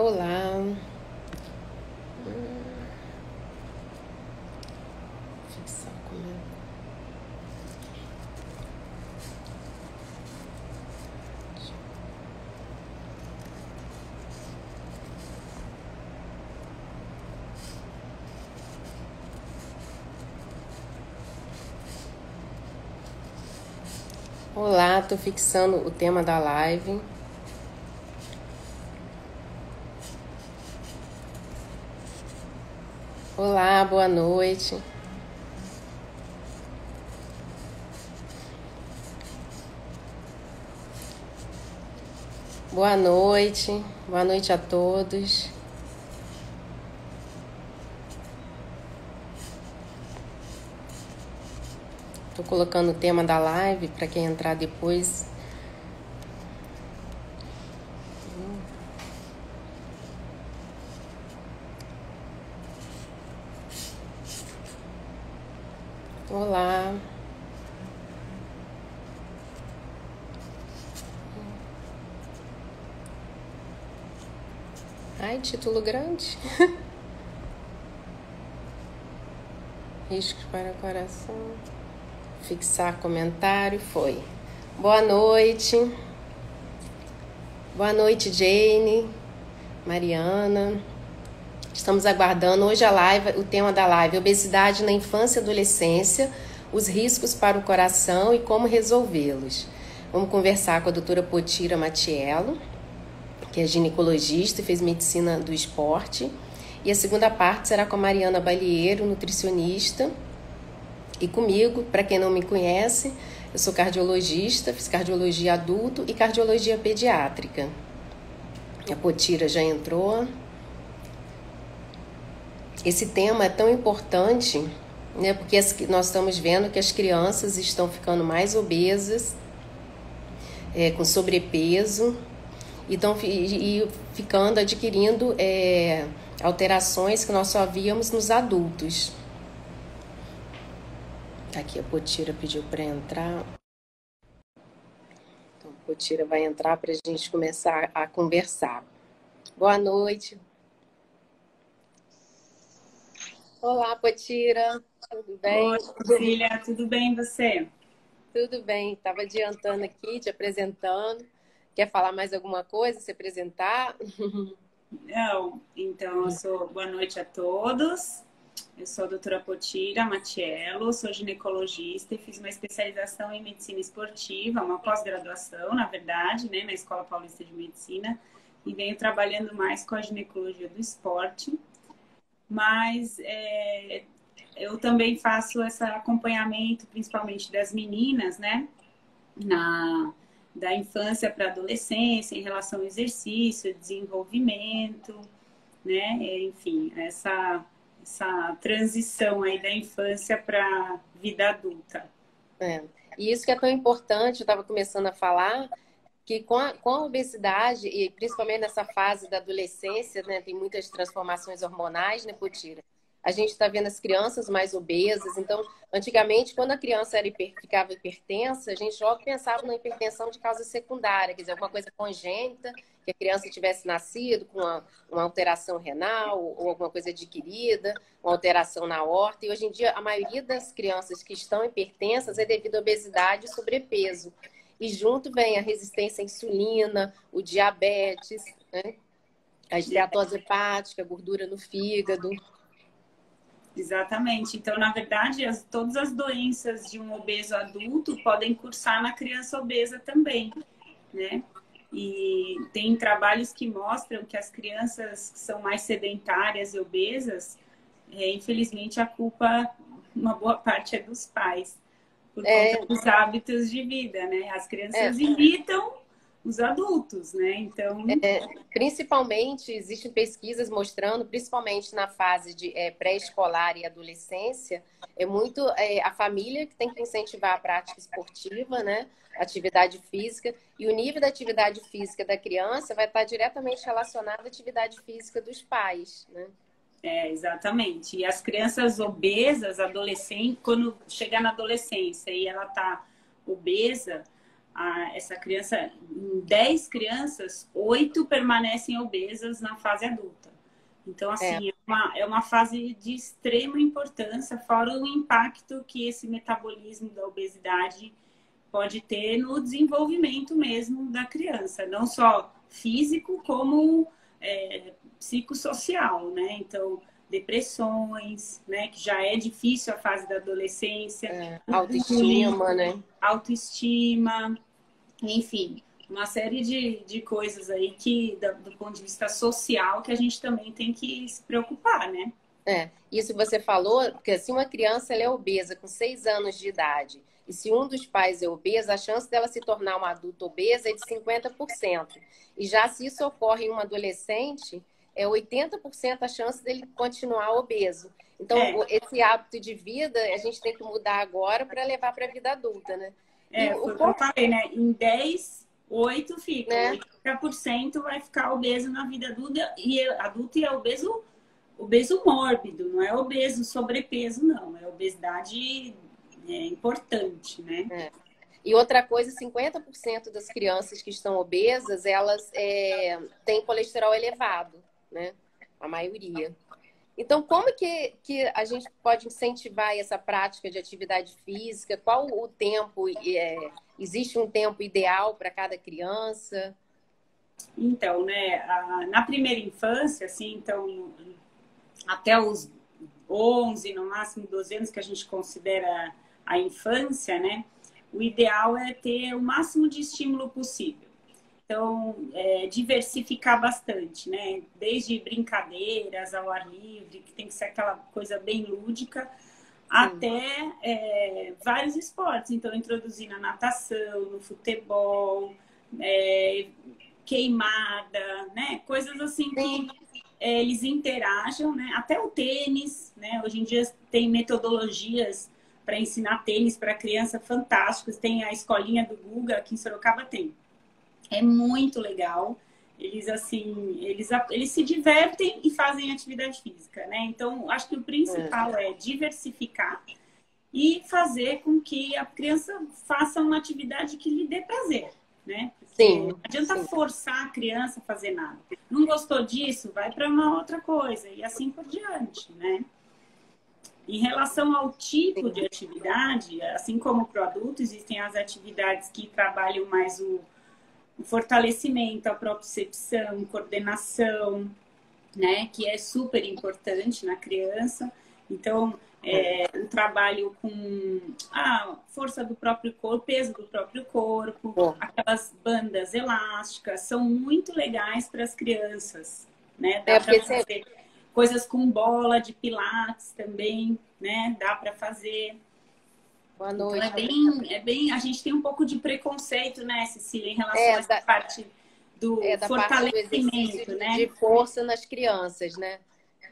Olá, fixar comentário. Olá, tô fixando o tema da live. Olá, boa noite. Boa noite a todos. Tô colocando o tema da live para quem entrar depois. Olá. Ai, título grande. Riscos para o coração. Fixar comentário, foi. Boa noite. Boa noite, Jane, Mariana. Estamos aguardando hoje a live, o tema da live, obesidade na infância e adolescência, os riscos para o coração e como resolvê-los. Vamos conversar com a doutora Potira Matiello, que é ginecologista e fez medicina do esporte. E a segunda parte será com a Mariana Balieiro, nutricionista. E comigo, para quem não me conhece, eu sou cardiologista, fiz cardiologia adulto e cardiologia pediátrica. A Potira já entrou. Esse tema é tão importante, né, porque nós estamos vendo que as crianças estão ficando mais obesas, com sobrepeso, e ficando, adquirindo alterações que nós só víamos nos adultos. Aqui a Potira pediu para entrar. Então, a Potira vai entrar para a gente começar a conversar. Boa noite. Olá, Potira. Tudo bem? Oi, Cecília, tudo bem e você? Tudo bem. Estava adiantando aqui, te apresentando. Quer falar mais alguma coisa, se apresentar? Não, então boa noite a todos. Eu sou a doutora Potira Matiello, sou ginecologista e fiz uma especialização em medicina esportiva, uma pós-graduação, na verdade, né, na Escola Paulista de Medicina, e venho trabalhando mais com a ginecologia do esporte. Mas eu também faço esse acompanhamento, principalmente das meninas, né? Da infância para a adolescência, em relação ao exercício, desenvolvimento, né? Enfim, essa transição aí da infância para a vida adulta. E isso que é tão importante, eu estava começando a falar, que com a obesidade, e principalmente nessa fase da adolescência, né, tem muitas transformações hormonais, né, Potira? A gente está vendo as crianças mais obesas. Então, antigamente, quando a criança ficava hipertensa, a gente logo pensava na hipertensão de causa secundária, quer dizer, alguma coisa congênita, que a criança tivesse nascido com uma alteração renal ou alguma coisa adquirida, uma alteração na aorta. E hoje em dia, a maioria das crianças que estão hipertensas é devido à obesidade e sobrepeso. E junto vem a resistência à insulina, o diabetes, né? A esteatose hepática, gordura no fígado. Exatamente. Então, na verdade, todas as doenças de um obeso adulto podem cursar na criança obesa também, né? E tem trabalhos que mostram que as crianças que são mais sedentárias e obesas, infelizmente, a culpa, uma boa parte é dos pais, por conta dos hábitos de vida, né? As crianças imitam os adultos, né? Então... Principalmente, existem pesquisas mostrando, principalmente na fase de pré-escolar e adolescência, é muito a família que tem que incentivar a prática esportiva, né? Atividade física, e o nível da atividade física da criança vai estar diretamente relacionado à atividade física dos pais, né? Exatamente. E as crianças obesas, adolescentes, quando chega na adolescência e ela tá obesa, essa criança, em 10 crianças, 8 permanecem obesas na fase adulta. Então, assim, é uma fase de extrema importância, fora o impacto que esse metabolismo da obesidade pode ter no desenvolvimento mesmo da criança, não só físico, como psicossocial, né? Então, depressões, né? Que já é difícil a fase da adolescência. Autoestima, né? Autoestima, enfim, uma série de coisas aí que, do ponto de vista social, que a gente também tem que se preocupar, né? Isso que você falou, porque se uma criança ela é obesa com 6 anos de idade, e se um dos pais é obeso, a chance dela se tornar uma adulta obesa é de 50%. E já se isso ocorre em um adolescente, é 80% a chance dele continuar obeso. Então, esse hábito de vida, a gente tem que mudar agora para levar para a vida adulta, né? Foi o que eu falei, né? Em 10, 8 fica. 80% vai ficar obeso na vida adulta e é obeso mórbido, não é obeso sobrepeso, não. É obesidade importante, né? E outra coisa, 50% das crianças que estão obesas, elas têm colesterol elevado, né? A maioria. Então, como que a gente pode incentivar essa prática de atividade física? Qual o tempo? Existe um tempo ideal para cada criança? Então, né? Na primeira infância, assim, então, até os 11, no máximo 12 anos, que a gente considera a infância, né? O ideal é ter o máximo de estímulo possível. Então, diversificar bastante, né? Desde brincadeiras ao ar livre, que tem que ser aquela coisa bem lúdica, até vários esportes. Então, introduzir na natação, no futebol, queimada, né? Coisas assim que eles interajam, né? Até o tênis, né? Hoje em dia tem metodologias para ensinar tênis para criança fantásticas. Tem a escolinha do Guga, aqui em Sorocaba tem. É muito legal. Eles, assim, eles se divertem e fazem atividade física, né? Então, acho que o principal é diversificar e fazer com que a criança faça uma atividade que lhe dê prazer, né? Porque não adianta forçar a criança a fazer nada. Não gostou disso? Vai para uma outra coisa e assim por diante, né? Em relação ao tipo de atividade, assim como para o adulto, existem as atividades que trabalham mais o fortalecimento, a propriocepção, coordenação, né? Que é super importante na criança. Então, o trabalho com a força do próprio corpo, peso do próprio corpo, aquelas bandas elásticas, são muito legais para as crianças, né? Dá para fazer coisas com bola de pilates também, né? Dá para fazer. Boa noite. Então, a gente tem um pouco de preconceito, né, Cecília, em relação a essa parte do fortalecimento, né? De força nas crianças, né?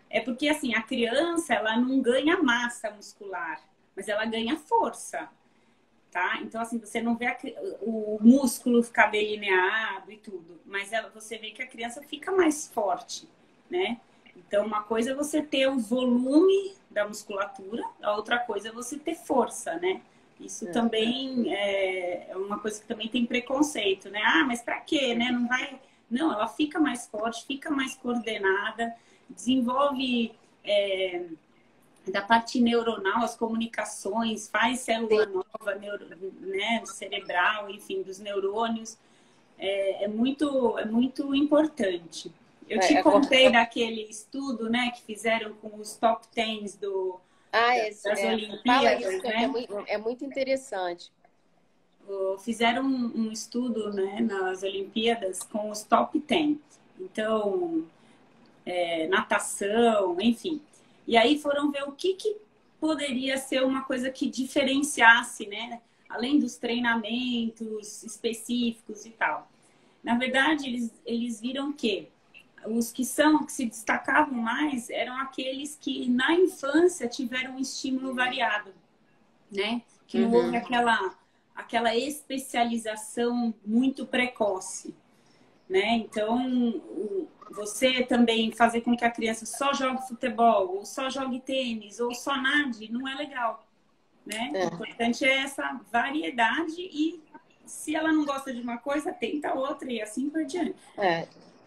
É porque, assim, a criança, ela não ganha massa muscular, mas ela ganha força, tá? Então, assim, você não vê o músculo ficar delineado e tudo, mas você vê que a criança fica mais forte, né? Então, uma coisa é você ter o volume da musculatura, a outra coisa é você ter força, né? Isso também é uma coisa que também tem preconceito, né? Ah, mas pra quê, né? Não vai... Não, ela fica mais forte, fica mais coordenada, desenvolve da parte neuronal, as comunicações, faz célula nova, né? Cerebral, enfim, dos neurônios. É muito importante. Eu te contei daquele estudo, né, que fizeram com os top 10 das Olimpíadas, né? É muito interessante. Fizeram um estudo, né, nas Olimpíadas com os top 10. Então, natação, enfim. E aí foram ver o que poderia ser uma coisa que diferenciasse, né? Além dos treinamentos específicos e tal. Na verdade, eles viram que os que se destacavam mais eram aqueles que na infância tiveram um estímulo variado, né? Que não houve aquela especialização muito precoce, né? Então, você também fazer com que a criança só jogue futebol, ou só jogue tênis, ou só nade, não é legal, né? O importante é essa variedade e se ela não gosta de uma coisa, tenta outra e assim por diante.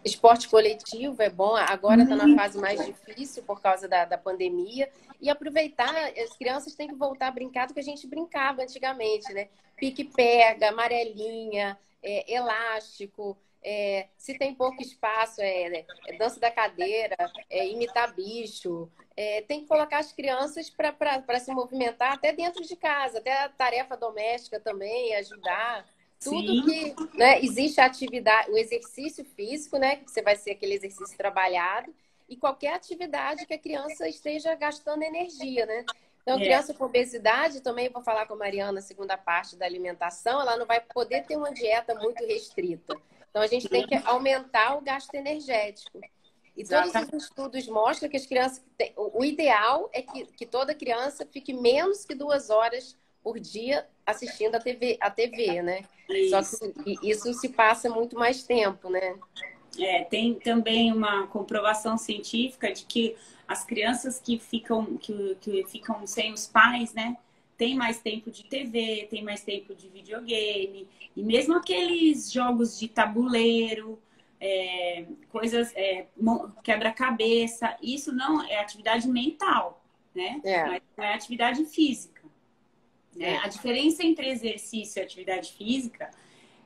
Esporte coletivo é bom, agora está na fase mais difícil por causa da pandemia. E aproveitar, as crianças têm que voltar a brincar do que a gente brincava antigamente, né? Pique-pega, amarelinha, elástico. Se tem pouco espaço, dança da cadeira, imitar bicho. Tem que colocar as crianças para se movimentar até dentro de casa, até a tarefa doméstica também, ajudar. Tudo Sim. que, né, existe a atividade, o exercício físico, né, que você vai ser aquele exercício trabalhado, e qualquer atividade que a criança esteja gastando energia, né? Então, criança com obesidade, também vou falar com a Mariana, na segunda parte da alimentação, ela não vai poder ter uma dieta muito restrita. Então, a gente tem que aumentar o gasto energético. E todos os estudos mostram que as crianças... O ideal é que toda criança fique menos que 2 horas por dia assistindo a TV, né? Isso. Só que isso se passa muito mais tempo, né? Tem também uma comprovação científica de que as crianças que ficam sem os pais, né? Tem mais tempo de TV, tem mais tempo de videogame. E mesmo aqueles jogos de tabuleiro, coisas, quebra-cabeça, isso não é atividade mental, né? Mas não é atividade física. Né? A diferença entre exercício e atividade física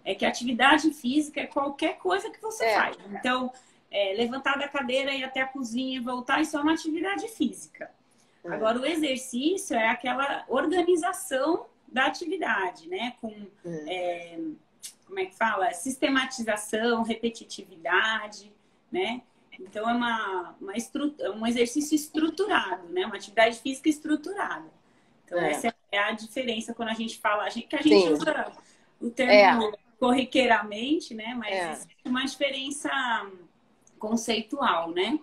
é que a atividade física é qualquer coisa que você faz. Então, levantar da cadeira, ir até a cozinha e voltar, isso é uma atividade física. Agora, o exercício é aquela organização da atividade, né? Com, como é que fala? Sistematização, repetitividade, né? Então, é um exercício estruturado, né? Uma atividade física estruturada. Então, essa é a diferença quando a gente fala, que a gente usa o termo corriqueiramente, né? Mas existe uma diferença conceitual, né?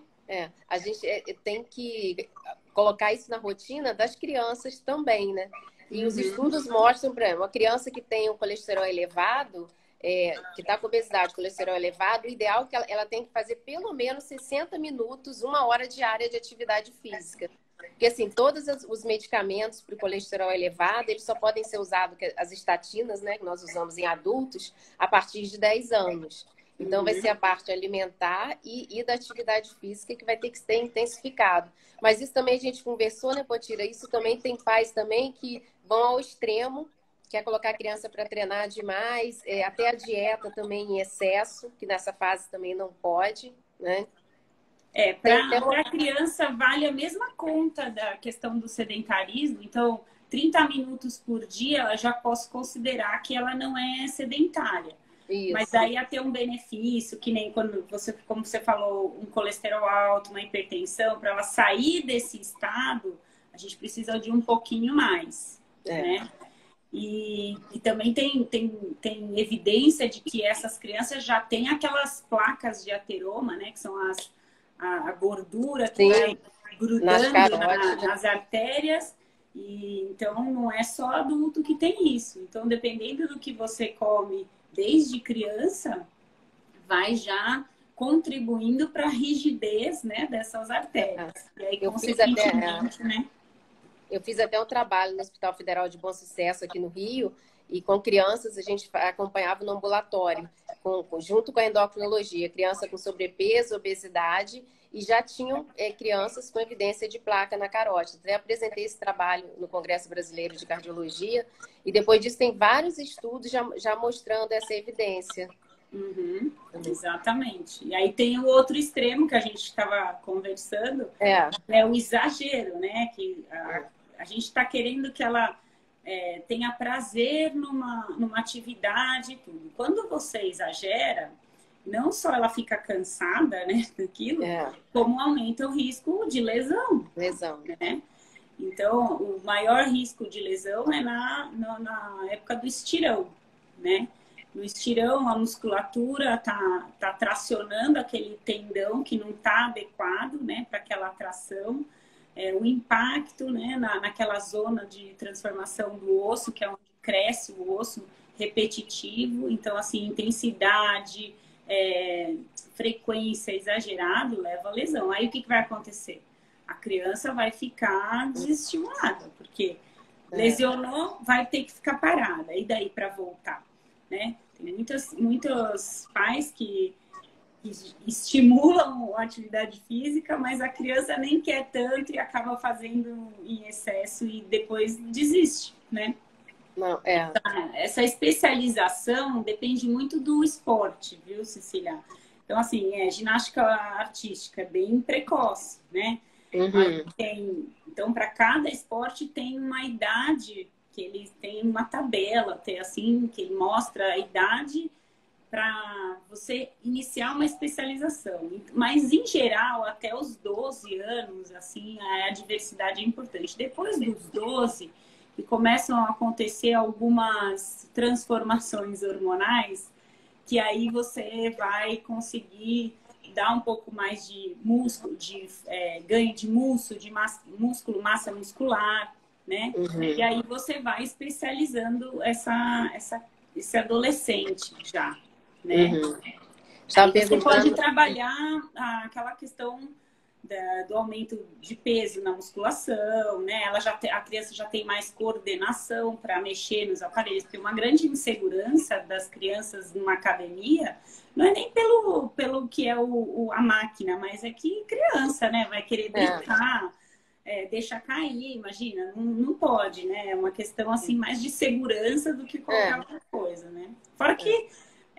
A gente tem que colocar isso na rotina das crianças também, né? E os estudos mostram, por exemplo, uma criança que tem um colesterol elevado, que está com obesidade, colesterol elevado, o ideal é que ela tem que fazer pelo menos 60 minutos, 1 hora diária de atividade física. Porque, assim, todos os medicamentos para o colesterol elevado, eles só podem ser usados, as estatinas, né, que nós usamos em adultos, a partir de 10 anos. Então, vai ser a parte alimentar e da atividade física que vai ter que ser intensificado. Mas isso também a gente conversou, né, Potira? Isso também tem pais também que vão ao extremo, quer colocar a criança para treinar demais, até a dieta também em excesso, que nessa fase também não pode, né? Para a criança vale a mesma conta da questão do sedentarismo. Então, 30 minutos por dia, ela já posso considerar que ela não é sedentária. Isso. Mas daí a ter um benefício, que nem quando como você falou, um colesterol alto, uma hipertensão, para ela sair desse estado, a gente precisa de um pouquinho mais, né? E também tem evidência de que essas crianças já têm aquelas placas de ateroma, né? Que são a gordura que vai grudando nas artérias. E, então, não é só adulto que tem isso. Então, dependendo do que você come desde criança, vai já contribuindo para a rigidez, né, dessas artérias. E aí, consequentemente, né? Eu fiz até um trabalho no Hospital Federal de Bom Sucesso aqui no Rio, e com crianças a gente acompanhava no ambulatório, junto com a endocrinologia, criança com sobrepeso, obesidade, e já tinham crianças com evidência de placa na carótida. Eu apresentei esse trabalho no Congresso Brasileiro de Cardiologia, e depois disso tem vários estudos já mostrando essa evidência. Exatamente. E aí tem o outro extremo que a gente estava conversando, é o exagero, né? Que a gente está querendo que ela tenha prazer numa atividade e tudo. Quando você exagera, não só ela fica cansada, né, daquilo, como aumenta o risco de lesão. Né? Então, o maior risco de lesão é na época do estirão, né? No estirão, a musculatura tá tracionando aquele tendão que não está adequado, né, para aquela tração. O impacto, né, naquela zona de transformação do osso, que é onde cresce o osso repetitivo. Então, assim, intensidade, frequência exagerado leva a lesão. Aí, o que vai acontecer? A criança vai ficar desestimulada, porque lesionou, vai ter que ficar parada. E daí para voltar? né? Tem muitos pais que estimulam a atividade física, mas a criança nem quer tanto e acaba fazendo em excesso e depois desiste, né? Não, Essa especialização depende muito do esporte, viu, Cecília? Então, assim, ginástica artística é bem precoce, né? Uhum. Então, para cada esporte tem uma idade, que ele tem uma tabela, tem assim, que ele mostra a idade para você iniciar uma especialização. Mas, em geral, até os 12 anos, assim, a diversidade é importante. Depois dos 12, que começam a acontecer algumas transformações hormonais, que aí você vai conseguir dar um pouco mais de músculo, ganho de músculo, massa muscular, né? Uhum. E aí você vai especializando esse adolescente já, né? Uhum. Estava Aí você pode perguntando. trabalhar aquela questão do aumento de peso na musculação, né? A criança já tem mais coordenação para mexer nos aparelhos, porque uma grande insegurança das crianças numa academia não é nem pelo que é a máquina, mas é que criança, né? Vai querer brincar, deixa cair, imagina, não pode, né? É uma questão assim mais de segurança do que qualquer outra coisa, né? Fora que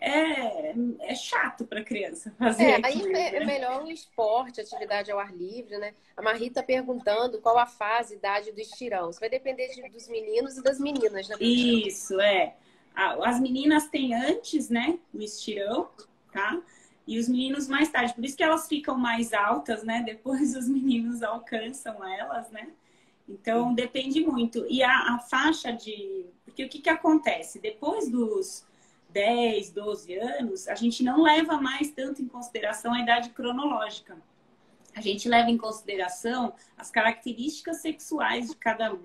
é chato para criança fazer Aí aquilo, é né? melhor o esporte, atividade ao ar livre, né? A Marita perguntando qual a fase, idade do estirão. Isso vai depender dos meninos e das meninas, né? Isso, as meninas têm antes, né, o estirão, tá? E os meninos mais tarde. Por isso que elas ficam mais altas, né? Depois os meninos alcançam elas, né? Então, depende muito. E a faixa de... Porque o que acontece? Depois dos 10, 12 anos, a gente não leva mais tanto em consideração a idade cronológica. A gente leva em consideração as características sexuais de cada um.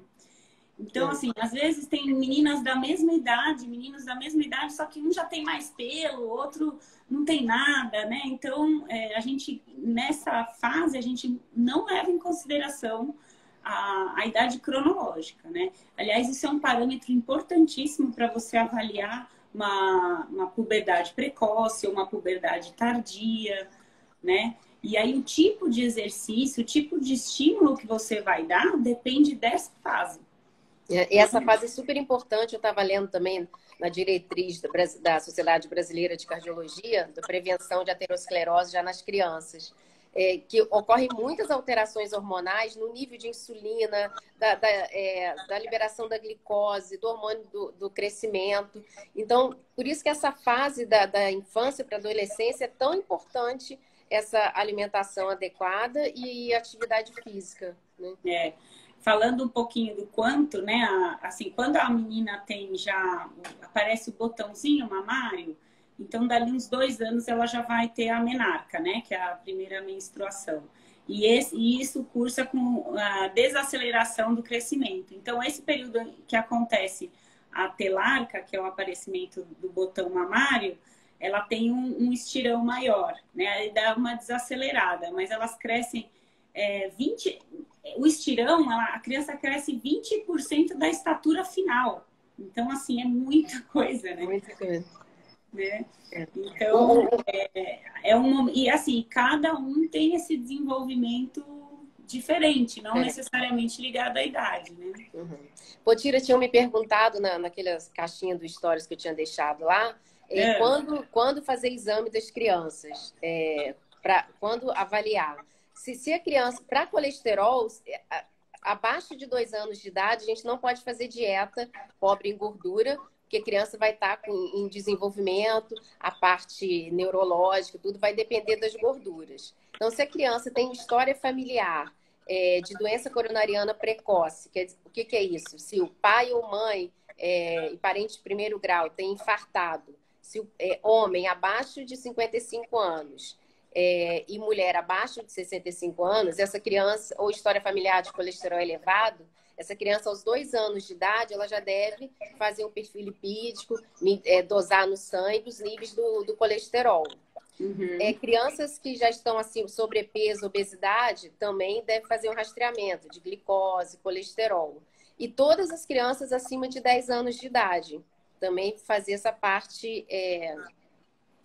Então, assim, às vezes tem meninas da mesma idade, meninos da mesma idade, só que um já tem mais pelo, o outro não tem nada, né? Então, nessa fase, a gente não leva em consideração a idade cronológica, né? Aliás, isso é um parâmetro importantíssimo para você avaliar uma puberdade precoce ou uma puberdade tardia, né? E aí, o tipo de exercício, o tipo de estímulo que você vai dar depende dessa fase. E essa fase é super importante. Eu estava lendo também na diretriz da Sociedade Brasileira de Cardiologia, da prevenção de aterosclerose já nas crianças, que ocorrem muitas alterações hormonais no nível de insulina, da liberação da glicose, do hormônio do crescimento. Então, por isso que essa fase da infância para a adolescência é tão importante, essa alimentação adequada e atividade física, né? Falando um pouquinho do quanto, né? Assim, quando a menina aparece o botãozinho mamário, então dali uns 2 anos ela já vai ter a menarca, né? Que é a primeira menstruação. E isso cursa com a desaceleração do crescimento. Então, esse período que acontece a telarca, que é o aparecimento do botão mamário, ela tem um estirão maior, né? Aí dá uma desacelerada, mas elas crescem 20... O estirão, a criança cresce 20% da estatura final. Então, assim, é muita coisa, né? Muita coisa. Né? Então, e assim, cada um tem esse desenvolvimento diferente, não necessariamente ligado à idade, né? Uhum. Potira, tinham me perguntado naquelas caixinhas do Stories que eu tinha deixado lá, quando fazer exame das crianças, quando avaliar. Se a criança, para colesterol, abaixo de 2 anos de idade, a gente não pode fazer dieta pobre em gordura, porque a criança vai estar em desenvolvimento, a parte neurológica, tudo vai depender das gorduras. Então, se a criança tem história familiar de doença coronariana precoce, o que é isso? Se o pai ou mãe e parente de primeiro grau tem infartado, se o homem abaixo de 55 anos, e mulher abaixo de 65 anos, essa criança, ou história familiar de colesterol elevado, essa criança aos 2 anos de idade, ela já deve fazer um perfil lipídico, dosar no sangue os níveis do colesterol. Uhum. Crianças que já estão assim, sobrepeso, obesidade, também deve fazer um rastreamento de glicose, colesterol. E todas as crianças acima de 10 anos de idade. também fazer essa parte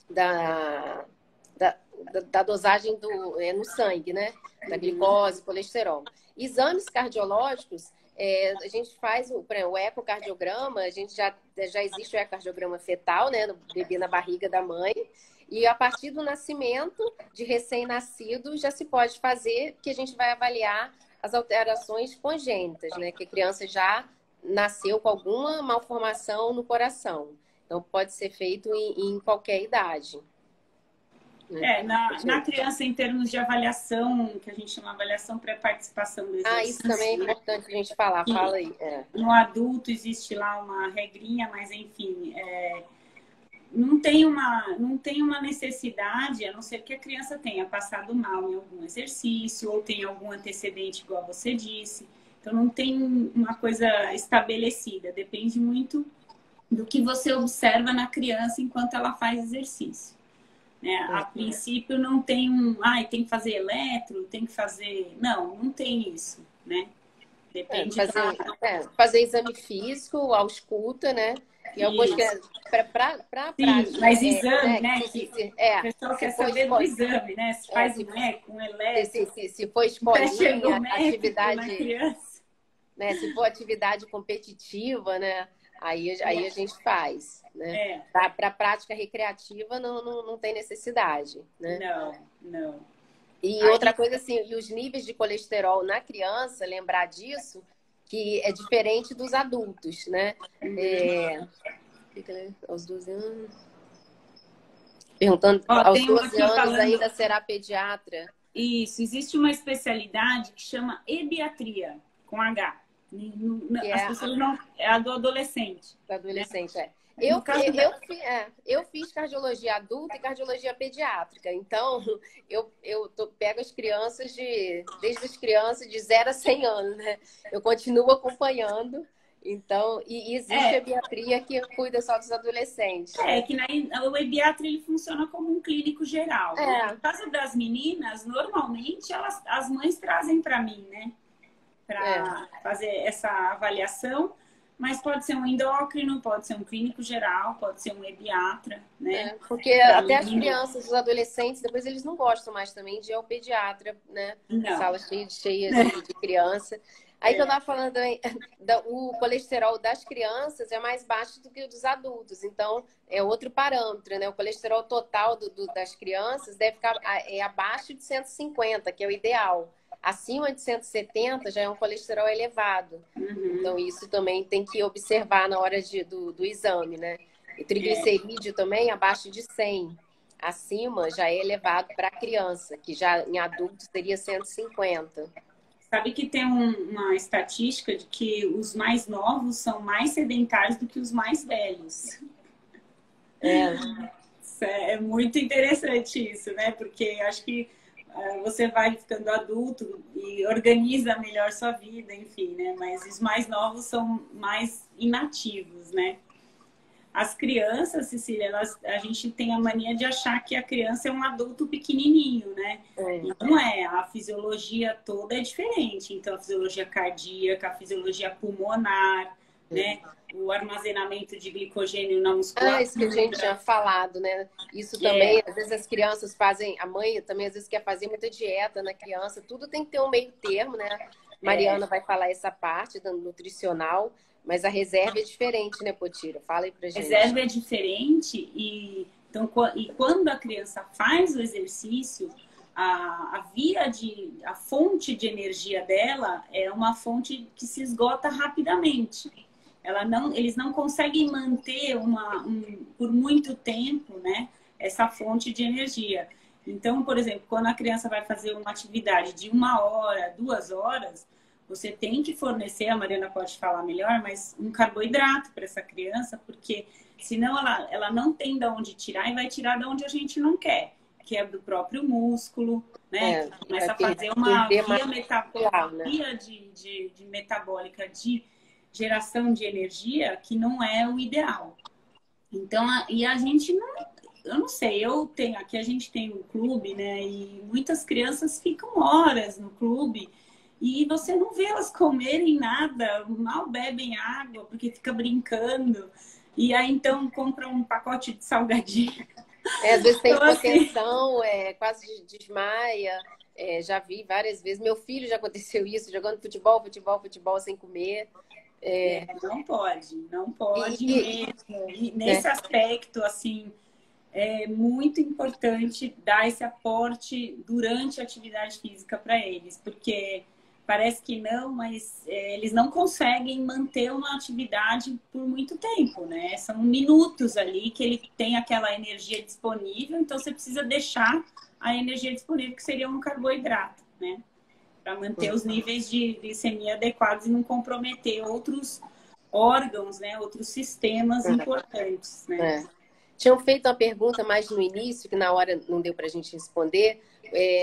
da, da dosagem no sangue, né? Da glicose, colesterol. Exames cardiológicos, a gente faz o ecocardiograma, a gente já existe o ecocardiograma fetal, né? No bebê na barriga da mãe. E a partir do nascimento de recém-nascido já se pode fazer, que a gente vai avaliar as alterações congênitas, né? Que a criança já nasceu com alguma malformação no coração. Então, pode ser feito em qualquer idade. Na criança, em termos de avaliação, que a gente chama de avaliação pré-participação do exercício. Isso também é importante a gente falar. Fala aí. No adulto existe lá uma regrinha, mas enfim, não tem uma necessidade, a não ser que a criança tenha passado mal em algum exercício ou tenha algum antecedente, igual você disse. Então, não tem uma coisa estabelecida. Depende muito do que você observa na criança enquanto ela faz exercício. Né? A princípio, não tem tem que fazer eletro, tem que fazer... Não tem isso, né? Depende fazer exame físico, ausculta, né? E algumas para prática. Mas exame, né? O pessoal quer saber do exame, né? Se faz um eletro. Se for escolinha, atividade... Né? Se for atividade competitiva, né? Aí a gente faz, né? Para prática recreativa não tem necessidade, né? Não. E outra coisa assim, e os níveis de colesterol na criança, lembrar disso, que é diferente dos adultos, né? Aos 12 anos... Perguntando, aos 12 anos ainda será pediatra? Isso, existe uma especialidade que chama ebiatria, com H. As pessoas não... É a do adolescente. Do adolescente, Eu fiz cardiologia adulta e cardiologia pediátrica. Então, eu pego as crianças desde as crianças de 0 a 100 anos, né? Eu continuo acompanhando. Então, e existe a ebiatria que cuida só dos adolescentes. O ebiatra ele funciona como um clínico geral. Né? No caso das meninas, normalmente as mães trazem para mim, né? Para fazer essa avaliação, mas pode ser um endócrino, pode ser um clínico geral, pode ser um ebiatra, né? Porque até as crianças, os adolescentes, depois eles não gostam mais também de ir ao pediatra, né? Sala cheia de criança. Aí que eu estava falando também, o colesterol das crianças é mais baixo do que o dos adultos. Então, é outro parâmetro, né? O colesterol total das crianças deve ficar abaixo de 150, que é o ideal. Acima de 170 já é um colesterol elevado. Então, isso também tem que observar na hora do exame, né? E triglicerídeo também abaixo de 100. Acima já é elevado para criança, que já em adulto seria 150. Sabe que tem uma estatística de que os mais novos são mais sedentários do que os mais velhos. É muito interessante isso, né? Porque acho que você vai ficando adulto e organiza melhor sua vida, enfim, né? Mas os mais novos são mais inativos, né? As crianças, Cecília, a gente tem a mania de achar que a criança é um adulto pequenininho, né? E não é. A fisiologia toda é diferente. Então, a fisiologia cardíaca, a fisiologia pulmonar, né? O armazenamento de glicogênio na musculatura. Isso que a gente tinha falado, né? Isso também, às vezes as crianças fazem... A mãe também, às vezes, quer fazer muita dieta na criança. Tudo tem que ter um meio termo, né? Mariana vai falar essa parte do nutricional. Mas a reserva é diferente, né, Potira? Fala aí pra gente. A reserva é diferente e quando a criança faz o exercício, a fonte de energia dela é uma fonte que se esgota rapidamente. Eles não conseguem manter por muito tempo, né, essa fonte de energia. Então, por exemplo, quando a criança vai fazer uma atividade de 1 hora, 2 horas, você tem que fornecer, a Mariana pode falar melhor, mas um carboidrato para essa criança, porque senão ela não tem de onde tirar e vai tirar de onde a gente não quer, que é do próprio músculo, né? Começa a fazer uma via metabólica de geração de energia que não é o ideal. Então, e a gente não... Eu não sei, aqui a gente tem um clube, né? E muitas crianças ficam horas no clube e você não vê elas comerem nada, mal bebem água porque fica brincando. E aí, então, compra um pacote de salgadinho. Às vezes tem Então, assim, hipotensão, quase desmaia. Já vi várias vezes. Meu filho já aconteceu isso, jogando futebol sem comer. não pode E, mesmo. E né? nesse aspecto, assim, é muito importante dar esse aporte durante a atividade física para eles, porque parece que não, mas eles não conseguem manter uma atividade por muito tempo, né? São minutos ali que ele tem aquela energia disponível, então você precisa deixar a energia disponível, que seria um carboidrato, né? Para manter os níveis de glicemia adequados e não comprometer outros órgãos, né? Outros sistemas importantes, né? Tinham feito uma pergunta mais no início, que na hora não deu para a gente responder.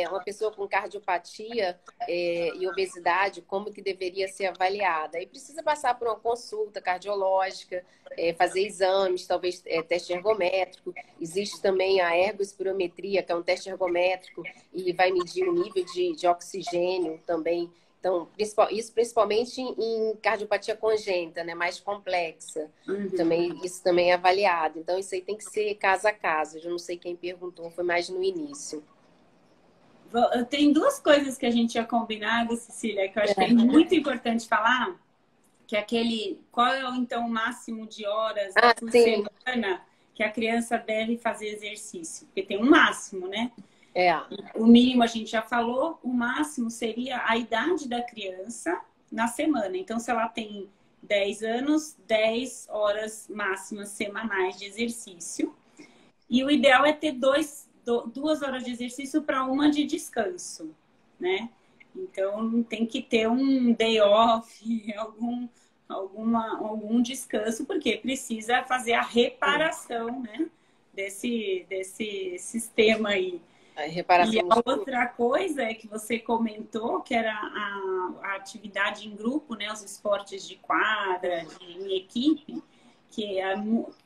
Uma pessoa com cardiopatia e obesidade, como que deveria ser avaliada? E precisa passar por uma consulta cardiológica, fazer exames, talvez teste ergométrico. Existe também a ergospirometria, que é um teste ergométrico e vai medir o nível de oxigênio também. Então, isso principalmente em cardiopatia congênita, né, mais complexa. Isso também é avaliado. Então, isso aí tem que ser caso a caso. Eu não sei quem perguntou, foi mais no início. Tem duas coisas que a gente tinha combinado, Cecília, que eu acho que é muito importante falar, que é aquele, qual é então o máximo de horas por Sim. semana que a criança deve fazer exercício? Porque tem um máximo, né? É. O mínimo a gente já falou, o máximo seria a idade da criança na semana. Então, se ela tem 10 anos, 10 horas máximas semanais de exercício. E o ideal é ter 2 horas de exercício para uma de descanso, né? Então, tem que ter um day off, algum descanso, porque precisa fazer a reparação, né? Desse sistema aí. E a outra coisa é que você comentou, que era a atividade em grupo, né? Os esportes de quadra, em equipe,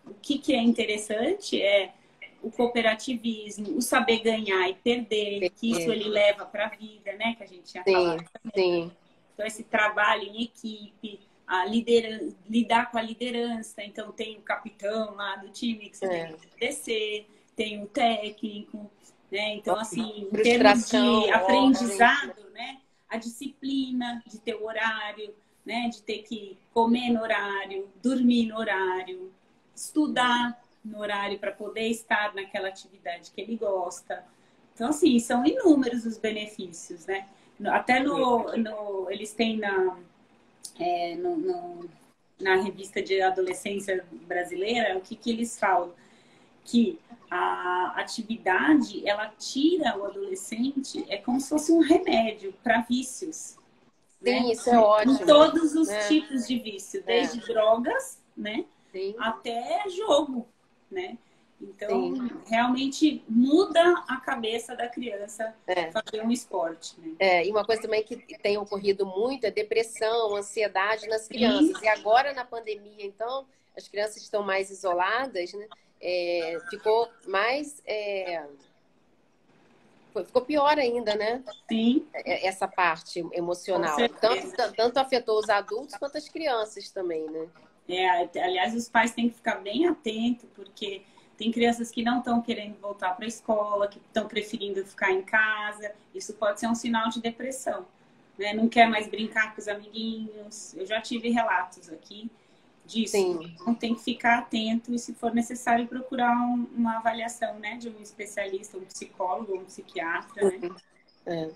o que é interessante é o cooperativismo, o saber ganhar e perder, que isso ele leva para a vida, né? Que a gente tinha falado também. Então, esse trabalho em equipe, lidar com a liderança. Então, tem o capitão lá do time que você tem que obedecer, tem o técnico, né? Então, assim, em termos de aprendizado, né? A disciplina de ter o horário, né? De ter que comer no horário, dormir no horário, estudar no horário para poder estar naquela atividade que ele gosta. Então, assim, são inúmeros os benefícios, né? Até eles têm na revista de adolescência brasileira, o que eles falam? Que a atividade, ela tira o adolescente, é como se fosse um remédio para vícios. Sim, né? Isso é ótimo. Em todos os tipos de vício, desde drogas, né? Sim. Até jogo, né? Então, realmente muda a cabeça da criança fazer um esporte. Né? E uma coisa também que tem ocorrido muito é depressão, ansiedade nas crianças. E agora, na pandemia, então, as crianças estão mais isoladas, né? Ficou mais... ficou pior ainda, né? Sim. Essa parte emocional. Tanto afetou os adultos quanto as crianças também, né? Aliás, os pais têm que ficar bem atentos, porque tem crianças que não estão querendo voltar para a escola, que estão preferindo ficar em casa. Isso pode ser um sinal de depressão. Né? Não quer mais brincar com os amiguinhos. Eu já tive relatos aqui disso. Então, tem que ficar atento e, se for necessário, procurar uma avaliação, né, de um especialista, um psicólogo, um psiquiatra. Né?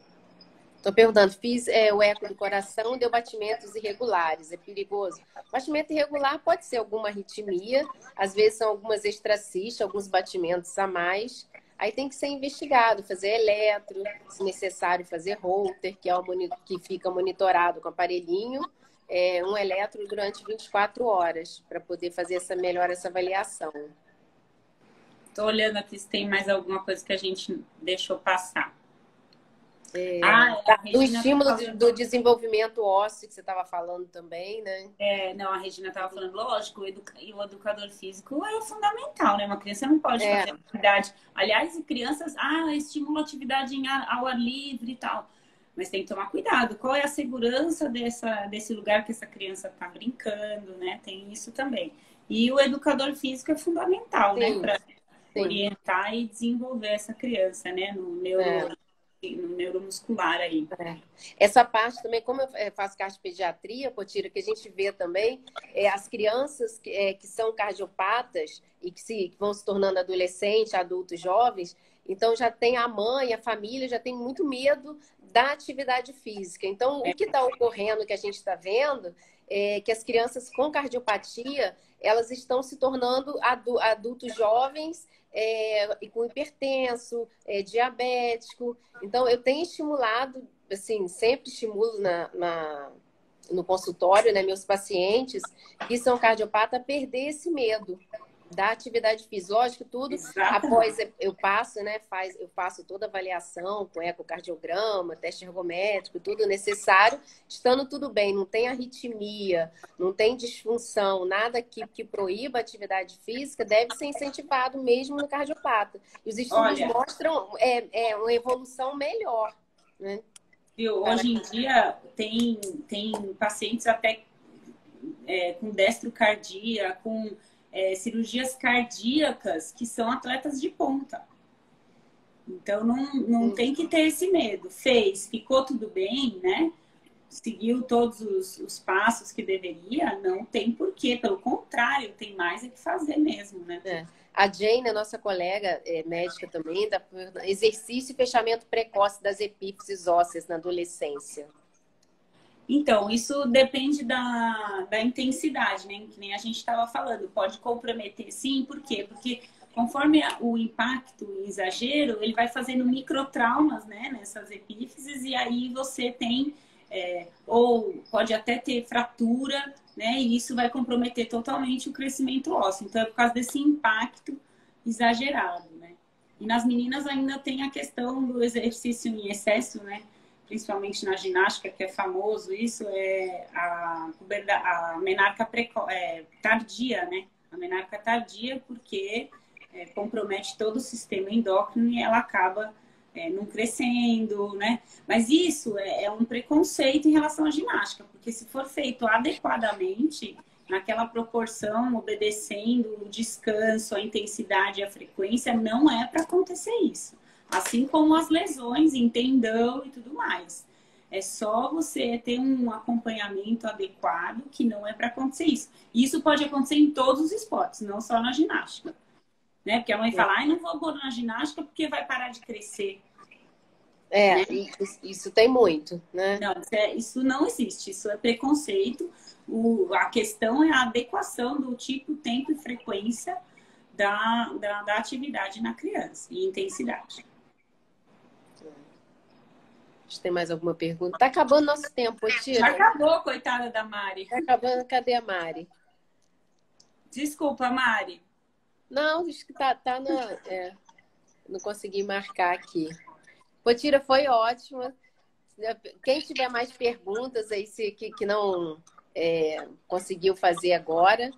Estou perguntando, fiz o eco do coração, deu batimentos irregulares, é perigoso? Batimento irregular pode ser alguma arritmia, às vezes são algumas extracistas, alguns batimentos a mais. Aí tem que ser investigado, fazer eletro, se necessário fazer Holter, que fica monitorado com aparelhinho, um eletro durante 24 horas, para poder fazer essa avaliação. Estou olhando aqui se tem mais alguma coisa que a gente deixou passar. Do estímulo do desenvolvimento ósseo que você estava falando também, né? Não, a Regina estava falando, lógico, e o educador físico é fundamental, né? Uma criança não pode fazer atividade. Aliás, crianças, estimula atividade ao ar livre e tal. Mas tem que tomar cuidado. Qual é a segurança desse lugar que essa criança está brincando, né? Tem isso também. E o educador físico é fundamental, né? Sim, Para sim. orientar e desenvolver essa criança, né? É. No neuromuscular aí. É. Essa parte também, como eu faço cardiopediatria, Potira, que a gente vê também, as crianças que são cardiopatas e que vão se tornando adolescentes, adultos, jovens, então já tem a mãe, a família, já tem muito medo da atividade física. Então, o que está ocorrendo, que a gente está vendo, é que as crianças com cardiopatia, elas estão se tornando adultos jovens e com hipertenso, diabético. Então, eu tenho estimulado, assim, sempre estimulo no consultório, né, meus pacientes que são cardiopatas a perder esse medo da atividade física. Lógico, tudo após Exatamente. eu passo, né, eu faço toda a avaliação com ecocardiograma, teste ergométrico, tudo necessário, estando tudo bem, não tem arritmia, não tem disfunção, nada que proíba a atividade física, deve ser incentivado mesmo no cardiopata. E os estudos Olha, mostram uma evolução melhor, né? viu, Para... hoje em dia tem pacientes até com destrocardia, com cirurgias cardíacas, que são atletas de ponta. Então, não tem que ter esse medo. Fez, ficou tudo bem, né? Seguiu todos os passos que deveria, não tem porquê. Pelo contrário, tem mais é que fazer mesmo, né? A Jane, a nossa colega médica também, exercício e fechamento precoce das epífises ósseas na adolescência. Então, isso depende da intensidade, né? Que nem a gente estava falando. Pode comprometer, sim. Por quê? Porque conforme o impacto, o exagero, ele vai fazendo microtraumas, né? Nessas epífises e aí você tem... ou pode até ter fratura, né? E isso vai comprometer totalmente o crescimento ósseo. Então, é por causa desse impacto exagerado, né? E nas meninas ainda tem a questão do exercício em excesso, né? Principalmente na ginástica, que é famoso isso, a menarca tardia, né? A menarca tardia, porque compromete todo o sistema endócrino e ela acaba não crescendo, né? Mas isso é um preconceito em relação à ginástica, porque se for feito adequadamente, naquela proporção, obedecendo o descanso, a intensidade e a frequência, não é para acontecer isso. Assim como as lesões em tendão e tudo mais. É só você ter um acompanhamento adequado que não é para acontecer isso. E isso pode acontecer em todos os esportes, não só na ginástica. Né? Porque a mãe fala, não vou pôr na ginástica porque vai parar de crescer. Né? Isso tem muito, né? Não, isso não existe, isso é preconceito. A questão é a adequação do tipo, tempo e frequência da atividade na criança e intensidade. Tem mais alguma pergunta? Tá acabando nosso tempo, Tira. Já acabou, coitada da Mari. Tá acabando, cadê a Mari? Desculpa, Mari. Não, acho que não consegui marcar aqui. Potira, foi ótimo. Quem tiver mais perguntas aí que não conseguiu fazer agora,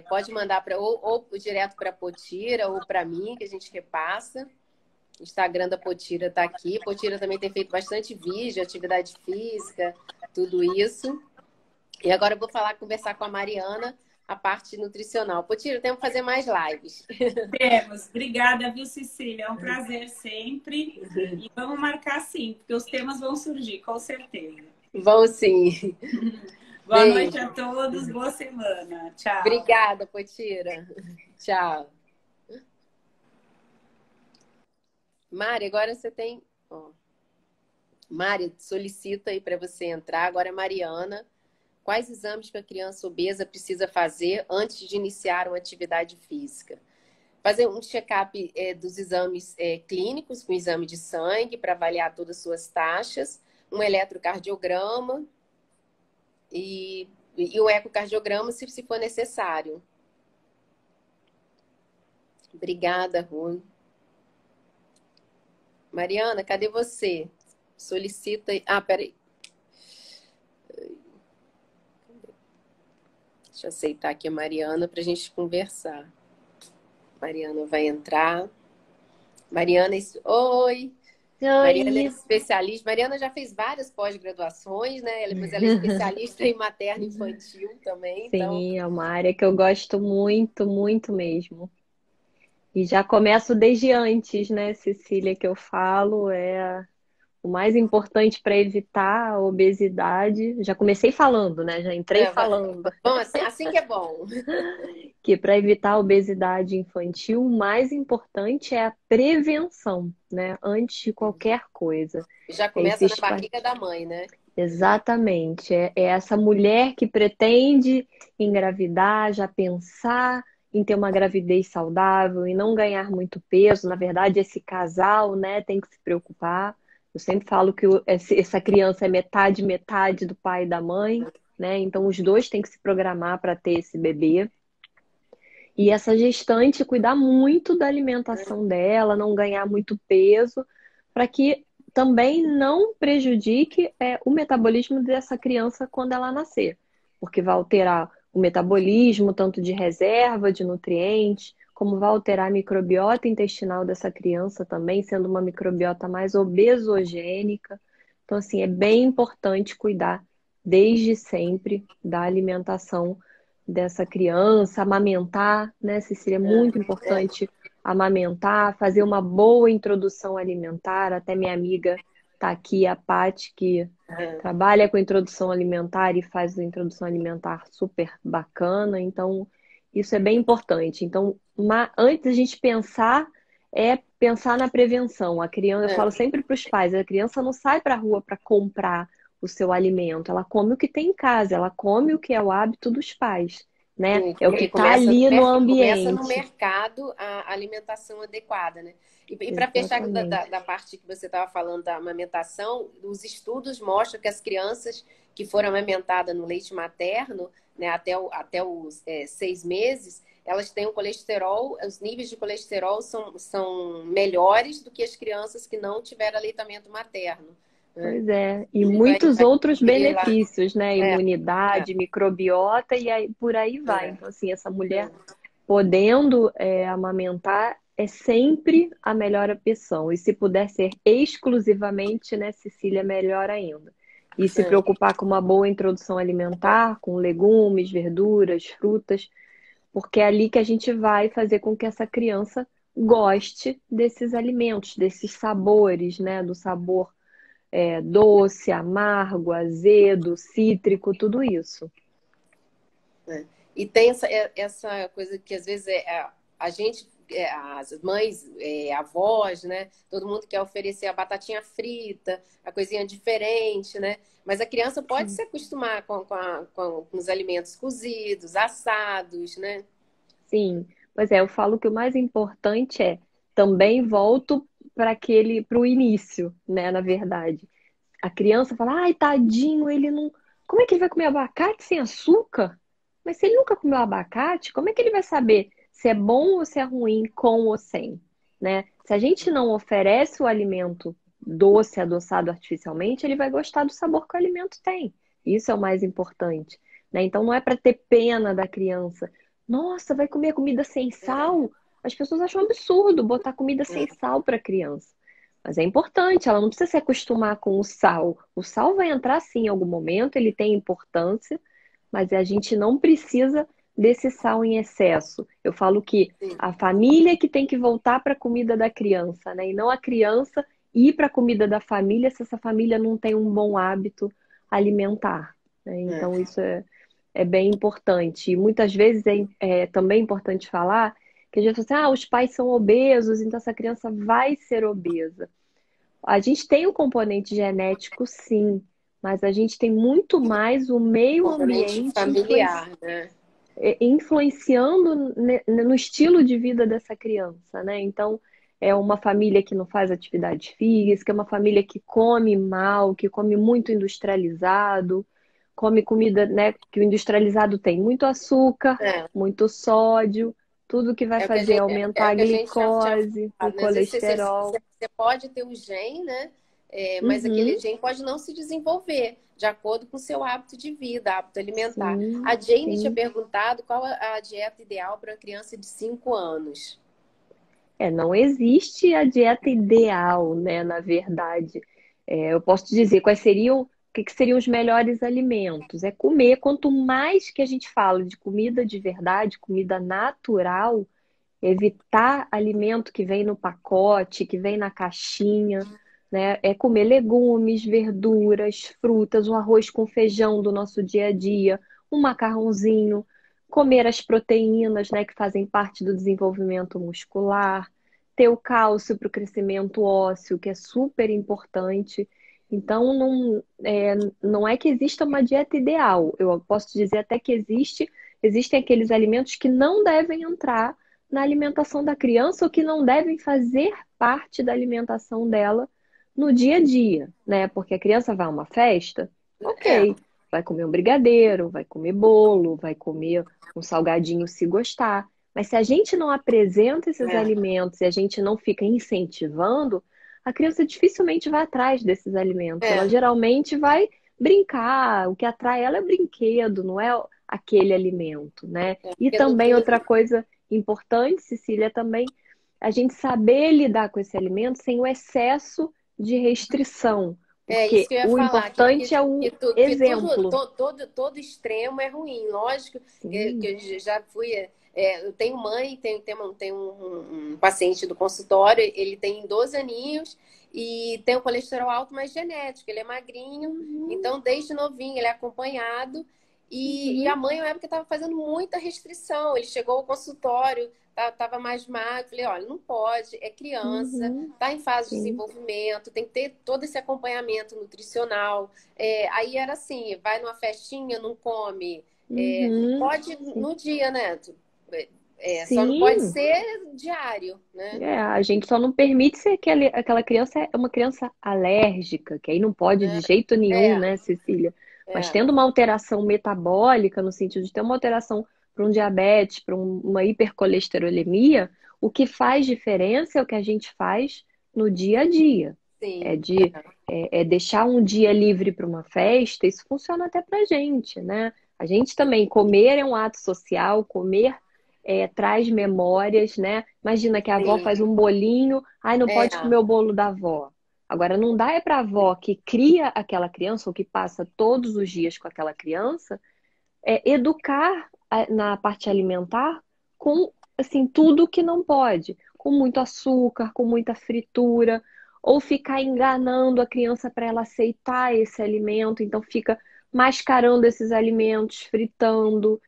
pode mandar ou direto para a Potira ou para mim, que a gente repassa. O Instagram da Potira está aqui. Potira também tem feito bastante vídeo, atividade física, tudo isso. E agora eu vou conversar com a Mariana a parte nutricional. Potira, temos que fazer mais lives. Temos. Obrigada, viu, Cecília? É um prazer sempre. E vamos marcar sim, porque os temas vão surgir, com certeza. Vamos sim. Boa noite a todos, boa semana. Tchau. Obrigada, Potira. Tchau. Mari, agora você tem... Mari, solicita aí para você entrar. Agora é Mariana. Quais exames que a criança obesa precisa fazer antes de iniciar uma atividade física? Fazer um check-up dos exames clínicos, com exame de sangue, para avaliar todas as suas taxas, um eletrocardiograma e o ecocardiograma, se for necessário. Obrigada, Rui. Mariana, cadê você? Solicita... peraí. Deixa eu aceitar aqui a Mariana para a gente conversar. Mariana vai entrar. Mariana, oi! Mariana é Aí, especialista. Mariana já fez várias pós-graduações, né? Mas ela é especialista em materno infantil também, então. sim, é uma área que eu gosto muito, muito mesmo. E já começo desde antes, né, Cecília, que eu falo, o mais importante para evitar a obesidade. Já comecei falando, né? Já entrei É, falando bom, assim que é bom. que para evitar a obesidade infantil, o mais importante é a prevenção, né? Antes de qualquer coisa. Já É começa na esses barriga da mãe, né? Exatamente. É essa mulher que pretende engravidar, já pensar em ter uma gravidez saudável e não ganhar muito peso. Na verdade, esse casal, né, tem que se preocupar. Eu sempre falo que essa criança é metade, metade do pai e da mãe, né? Então, os dois têm que se programar para ter esse bebê. E essa gestante cuidar muito da alimentação dela, não ganhar muito peso, para que também não prejudique o metabolismo dessa criança quando ela nascer, porque vai alterar o metabolismo, tanto de reserva de nutrientes, como vai alterar a microbiota intestinal dessa criança também, sendo uma microbiota mais obesogênica. Então, assim, é bem importante cuidar desde sempre da alimentação dessa criança, amamentar, né, Cecília? É muito É, importante amamentar, fazer uma boa introdução alimentar. Até minha amiga está aqui, a Paty, que é, trabalha com introdução alimentar e faz a introdução alimentar super bacana. Então, isso é bem importante. Então, antes da gente pensar na prevenção. A criança, eu é. falo sempre para os pais, a criança não sai para a rua para comprar o seu alimento, ela come o que tem em casa, ela come o que é o hábito dos pais, né? Sim, É o que está ali no começa no ambiente. mercado a alimentação adequada, né? E para fechar Exatamente. da parte que você estava falando da amamentação, os estudos mostram que as crianças que foram amamentadas no leite materno, né, até os 6 meses, elas têm o colesterol, os níveis de colesterol são melhores do que as crianças que não tiveram aleitamento materno, né? Pois é, e E muitos vai outros ter lá. benefícios, né? É, é, Imunidade, microbiota e aí, por aí vai. é, Então, assim, essa mulher podendo amamentar é sempre a melhor opção. E se puder ser exclusivamente, né, Cecília, melhor ainda. E se é. preocupar com uma boa introdução alimentar, com legumes, verduras, frutas, porque é ali que a gente vai fazer com que essa criança goste desses alimentos, desses sabores, né? Do sabor doce, amargo, azedo, cítrico, tudo isso. Né? E tem essa coisa que às vezes a gente, as mães, avós, né? Todo mundo quer oferecer a batatinha frita, a coisinha diferente, né? Mas a criança pode Sim. se acostumar com os alimentos cozidos, assados, né? Sim, pois é, eu falo que o mais importante também volto para o início, né? Na verdade, a criança fala, ai, tadinho, ele não. Como é que ele vai comer abacate sem açúcar? Mas se ele nunca comeu abacate, como é que ele vai saber se é bom ou se é ruim, com ou sem, né? Se a gente não oferece o alimento doce, adoçado artificialmente, ele vai gostar do sabor que o alimento tem. Isso é o mais importante, né? Então não é para ter pena da criança. Nossa, vai comer comida sem sal? As pessoas acham um absurdo botar comida sem sal para criança. Mas é importante, ela não precisa se acostumar com o sal. O sal vai entrar sim em algum momento, ele tem importância, mas a gente não precisa desse sal em excesso. Eu falo que a família que tem que voltar para a comida da criança, né? E não a criança ir para a comida da família se essa família não tem um bom hábito alimentar, né? É, Então é bem importante. E muitas vezes é também importante falar que a gente fala assim, os pais são obesos, então essa criança vai ser obesa. A gente tem o componente genético, sim, mas a gente tem muito mais o meio componente ambiente familiar, né? influenciando no estilo de vida dessa criança, né? Então, é uma família que não faz atividade física, é uma família que come mal, que come muito industrializado, come comida, né, que o industrializado tem muito açúcar, É, muito sódio, tudo que vai é o que a fazer gente, aumentar a já tinha glicose, o falado, né? Às vezes colesterol. você pode ter o gene, né? Mas aquele Uhum, gene pode não se desenvolver de acordo com o seu hábito de vida, hábito alimentar. sim, A Jane tinha sim. perguntado qual a dieta ideal para uma criança de 5 anos. Não existe a dieta ideal, né, na verdade. Eu posso te dizer o que seriam os melhores alimentos. É comer, quanto mais que a gente fala de comida de verdade, comida natural, evitar alimento que vem no pacote, que vem na caixinha, né? É comer legumes, verduras, frutas, o arroz com feijão do nosso dia a dia, um macarrãozinho, comer as proteínas, né, que fazem parte do desenvolvimento muscular, ter o cálcio para o crescimento ósseo, que é super importante. Então, não é que exista uma dieta ideal. Eu posso dizer até que existem aqueles alimentos que não devem entrar na alimentação da criança ou que não devem fazer parte da alimentação dela no dia a dia, né? Porque a criança vai a uma festa, É, ok, vai comer um brigadeiro, vai comer bolo, vai comer um salgadinho se gostar. Mas se a gente não apresenta esses é, alimentos e a gente não fica incentivando, a criança dificilmente vai atrás desses alimentos. Ela é. geralmente vai brincar, o que atrai ela é brinquedo, não é aquele alimento, né? E Porque no também dia, outra coisa importante, Cecília, é também a gente saber lidar com esse alimento sem o excesso de restrição, é isso porque que eu ia o falar, importante é o que tudo, exemplo. todo extremo é ruim. Lógico que Sim. eu já fui. Eu tenho mãe, tenho um paciente do consultório, ele tem 12 aninhos e tem o colesterol alto, mas genético, ele é magrinho, Uhum, então desde novinho ele é acompanhado. E uhum, a mãe, na época, estava fazendo muita restrição. Ele chegou ao consultório, estava mais magro. Falei: olha, não pode, é criança, uhum, está em fase de sim. desenvolvimento, tem que ter todo esse acompanhamento nutricional. Aí era assim: vai numa festinha, não come. Uhum, Pode sim. no dia, né? Só não pode Sim. ser diário, né? A gente só não permite ser aquela criança é uma criança alérgica, que aí não pode de jeito nenhum, É, né, Cecília? Mas é, tendo uma alteração metabólica, no sentido de ter uma alteração para um diabetes, para uma hipercolesterolemia, o que faz diferença é o que a gente faz no dia a dia. É sim. de deixar um dia livre para uma festa, isso funciona até para a gente, né? A gente também, comer é um ato social, comer traz memórias, né? Imagina que a avó Sim, faz um bolinho, ai, não é, pode comer o bolo da avó. Agora, não dá para a avó que cria aquela criança ou que passa todos os dias com aquela criança, educar na parte alimentar com assim tudo que não pode, com muito açúcar, com muita fritura, ou ficar enganando a criança para ela aceitar esse alimento, então fica mascarando esses alimentos, fritando,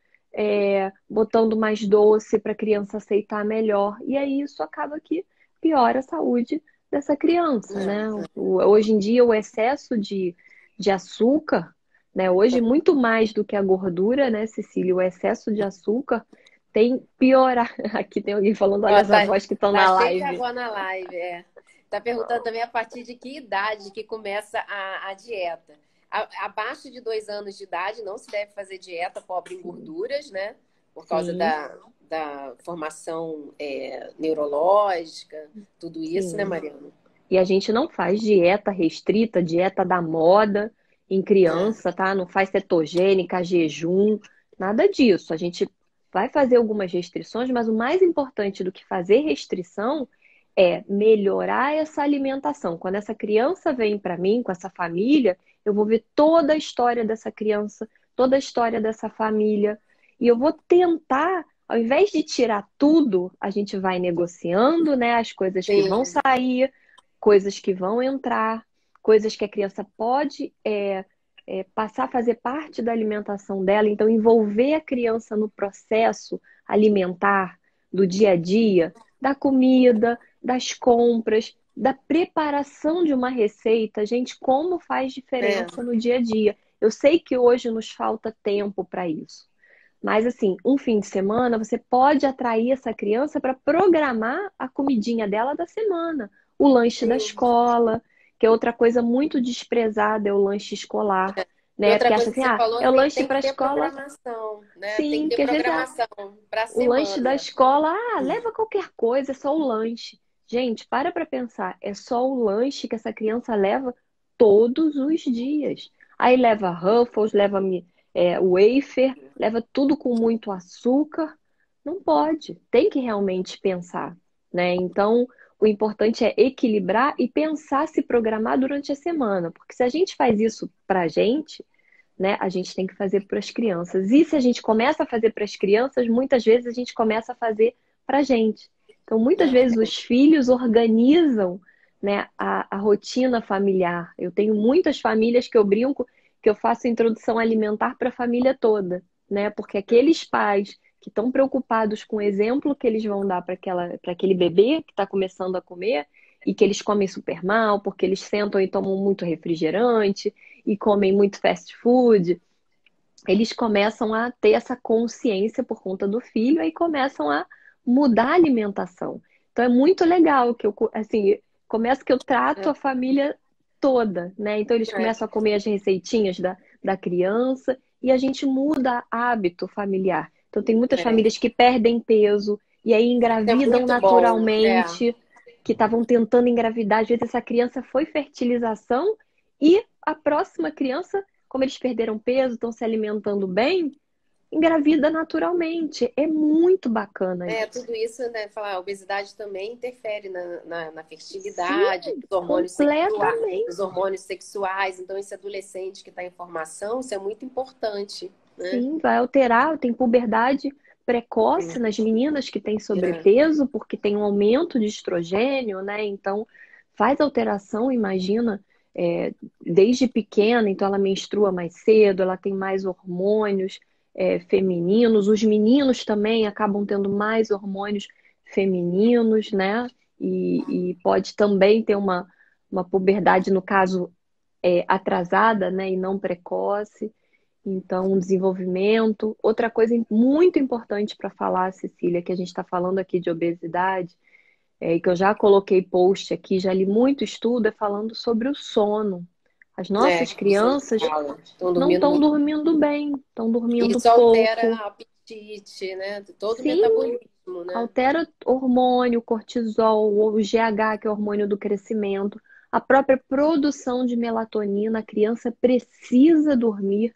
botando mais doce para a criança aceitar melhor. E aí isso acaba que piora a saúde dessa criança, né? Hoje em dia o excesso de açúcar, né? Hoje, muito mais do que a gordura, né, Cecília? O excesso de açúcar tem piorar. Aqui tem alguém falando, olha ó, as avós que estão tá na cheio de live. avó na live, Tá perguntando também a partir de que idade que começa a dieta. Abaixo de 2 anos de idade não se deve fazer dieta pobre em Sim, gorduras, né? Por causa sim, da formação neurológica, tudo isso, né, sim. Mariana? E a gente não faz dieta restrita, dieta da moda em É, criança, tá? Não faz cetogênica, jejum, nada disso. A gente vai fazer algumas restrições, mas o mais importante do que fazer restrição é melhorar essa alimentação. Quando essa criança vem para mim, com essa família, eu vou ver toda a história dessa criança, toda a história dessa família, e eu vou tentar, ao invés de tirar tudo, a gente vai negociando, né, as coisas que vão sim, sair, coisas que vão entrar, coisas que a criança pode passar a fazer parte da alimentação dela, então envolver a criança no processo alimentar do dia a dia, da comida, das compras, da preparação de uma receita. Gente, como faz é, diferença no dia a dia. Eu sei que hoje nos falta tempo para isso. Mas assim, um fim de semana você pode atrair essa criança para programar a comidinha dela da semana, o lanche da sim. escola, que é outra coisa muito desprezada, é o lanche escolar, E né? outra Porque acha coisa que assim, você ah, falou, é o lanche tem para que a ter escola. programação, né? Tem que Sim, ter que às vezes programação para a o lanche da semana. escola, leva qualquer coisa, é só o lanche. Gente, para pensar, é só o lanche que essa criança leva todos os dias. Aí leva Ruffles, leva wafer, leva tudo com muito açúcar. Não pode, tem que realmente pensar. né? Então, o importante é equilibrar e pensar se programar durante a semana, porque se a gente faz isso pra gente, né, a gente tem que fazer para as crianças. E se a gente começa a fazer para as crianças, muitas vezes a gente começa a fazer para a gente. Então, muitas vezes os filhos organizam, né, a rotina familiar. Eu tenho muitas famílias que eu brinco que eu faço introdução alimentar para a família toda, né? Porque aqueles pais que estão preocupados com o exemplo que eles vão dar para aquele bebê que está começando a comer e que eles comem super mal, porque eles sentam e tomam muito refrigerante e comem muito fast food, eles começam a ter essa consciência por conta do filho e começam a mudar a alimentação. Então é muito legal que eu, assim, começa que eu trato a família toda, né? Então eles começam a comer as receitinhas da criança e a gente muda hábito familiar. Então tem muitas famílias que perdem peso e aí É engravidam muito bom. naturalmente, que estavam tentando engravidar. Às vezes essa criança foi fertilização e a próxima criança, como eles perderam peso, estão se alimentando bem, engravida naturalmente. É muito bacana isso. Tudo isso, né? Falar, a obesidade também interfere na Sim, fertilidade, completamente. nos hormônios sexuais. Então, esse adolescente que está em formação, isso é muito importante, né? Sim, vai alterar. Tem puberdade precoce nas meninas que têm sobrepeso, porque tem um aumento de estrogênio, né? Então, faz alteração, imagina, desde pequena. Então, ela menstrua mais cedo, ela tem mais hormônios, femininos. Os meninos também acabam tendo mais hormônios femininos, né? E pode também ter uma puberdade, no caso, atrasada, né? E não precoce. Então, um desenvolvimento. Outra coisa muito importante para falar, Cecília, que a gente está falando aqui de obesidade, e que eu já coloquei post aqui, já li muito estudo, é falando sobre o sono. As nossas Isso não crianças fala. Estão não dormindo estão muito. dormindo bem, estão dormindo Isso altera pouco. o apetite, né? Todo o Sim, metabolismo, né? altera hormônio, cortisol, o GH, que é o hormônio do crescimento, a própria produção de melatonina. A criança precisa dormir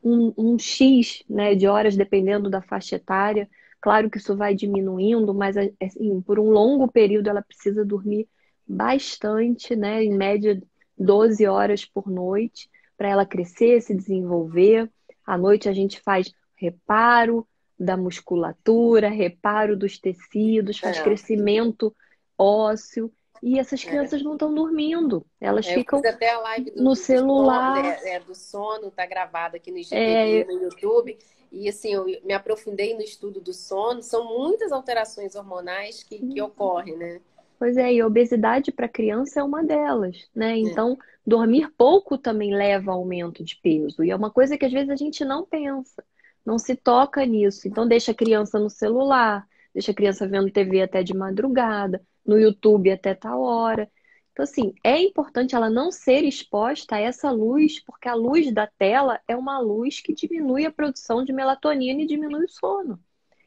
um X, né, de horas, dependendo da faixa etária. Claro que isso vai diminuindo, mas assim, por um longo período ela precisa dormir bastante, né, em média 12 horas por noite, para ela crescer, se desenvolver. À noite a gente faz reparo da musculatura, reparo dos tecidos, faz É. crescimento ósseo. E essas crianças não estão dormindo, elas Eu fiz ficam até a live no celular. do sono, tá gravada aqui no IGTV, É, no YouTube. E assim, eu me aprofundei no estudo do sono. São muitas alterações hormonais que ocorrem, né? pois é, e a obesidade para criança é uma delas, né? É. Então, dormir pouco também leva a aumento de peso. E é uma coisa que às vezes a gente não pensa, não se toca nisso. Então, deixa a criança no celular, deixa a criança vendo TV até de madrugada, no YouTube até tal hora. Então, assim, é importante ela não ser exposta a essa luz, porque a luz da tela é uma luz que diminui a produção de melatonina e diminui o sono.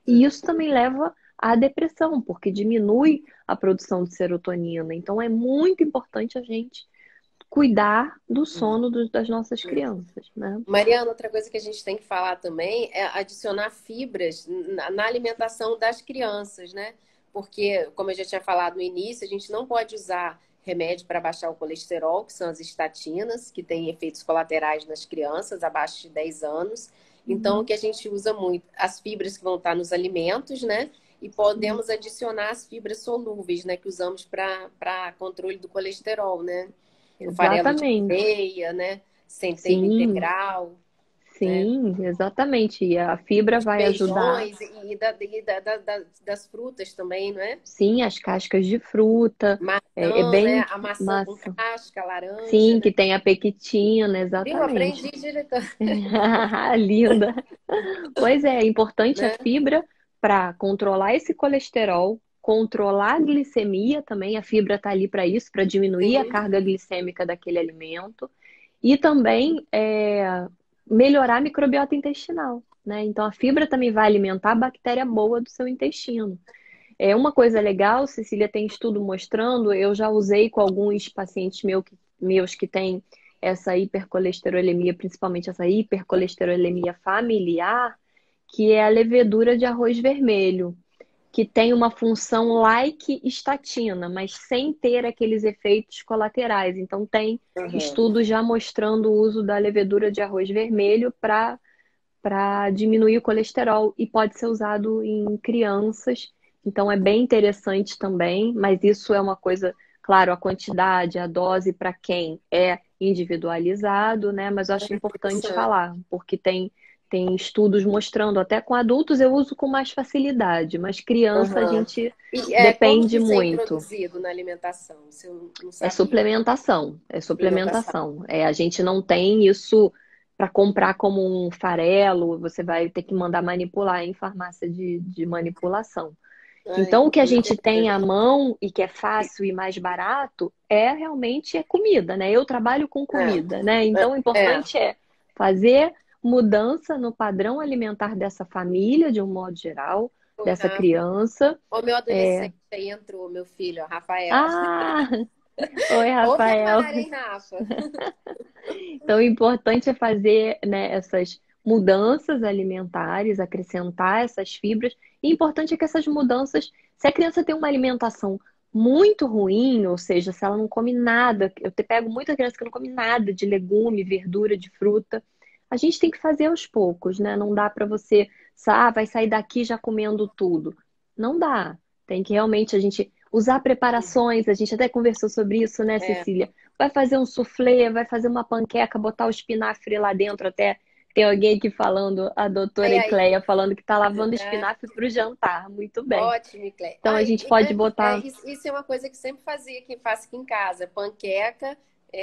E isso também leva à depressão, porque diminui a produção de serotonina. Então é muito importante a gente cuidar do sono das nossas crianças, né? Mariana, outra coisa que a gente tem que falar também é adicionar fibras na alimentação das crianças, né? Porque, como eu já tinha falado no início, a gente não pode usar remédio para baixar o colesterol, que são as estatinas, que têm efeitos colaterais nas crianças abaixo de 10 anos. Então, o que a gente usa muito, as fibras que vão estar nos alimentos, né? E podemos adicionar as fibras solúveis, né? Que usamos para controle do colesterol, né? O farelo de Exatamente. aveia, né? Centeio Sim, integral, né? sim, exatamente. E a fibra Os vai ajudar, feijões das frutas também, não é? sim, as cascas de fruta. É Maçã, né? bem A maçã com massa. casca, laranja, Sim, né? que tem a pectina, Viu? Aprendi exatamente. diretor, Linda. Pois é importante a né? fibra para controlar esse colesterol, controlar a glicemia também. A fibra está ali para isso, para diminuir a Sim. carga glicêmica daquele alimento e também melhorar a microbiota intestinal, né? Então a fibra também vai alimentar a bactéria boa do seu intestino. É uma coisa legal, Cecília, tem estudo mostrando, eu já usei com alguns pacientes meus que têm essa hipercolesterolemia, principalmente essa hipercolesterolemia familiar, que é a levedura de arroz vermelho, que tem uma função like estatina, mas sem ter aqueles efeitos colaterais. Então, tem Aham. estudos já mostrando o uso da levedura de arroz vermelho para diminuir o colesterol e pode ser usado em crianças. Então, é bem interessante também, mas isso é uma coisa, claro, a quantidade, a dose para quem é individualizado, né? Mas eu acho importante Interessante. falar, porque tem estudos mostrando, até com adultos eu uso com mais facilidade, mas criança a Aham. gente E como que depende isso é muito. introduzido na alimentação? Isso eu não É sabia. suplementação, é Suplementação. suplementação. A gente não tem isso para comprar como um farelo, você vai ter que mandar manipular em farmácia de manipulação. Ai, Então, o que a gente tem à interessante. mão e que é fácil e mais barato é realmente comida, né? Eu trabalho com comida, né? Então, o É. importante é fazer mudança no padrão alimentar dessa família, de um modo geral, dessa Ah, criança. o meu É... adolescente aí entrou, meu filho, ó, Rafael. Ah, oi, Ouve a Rafael. Mari, hein, Rafa? Então, o importante é fazer, né, essas mudanças alimentares, acrescentar essas fibras. E o importante é que essas mudanças, se a criança tem uma alimentação muito ruim, ou seja, se ela não come nada, eu te pego muita criança que não come nada de legume, verdura, de fruta, a gente tem que fazer aos poucos, né? Não dá para você, vai sair daqui já comendo tudo. Não dá. Tem que realmente a gente usar preparações, a gente até conversou sobre isso, né, É. Cecília? Vai fazer um soufflé, vai fazer uma panqueca, botar o espinafre lá dentro até. Tem alguém aqui falando, a doutora Aí, aí. Ecleia, falando que está lavando É, espinafre para o jantar. Muito bem. ótimo, Clé. Então a gente pode botar. Isso é uma coisa que sempre fazia, que faço aqui em casa. Panqueca,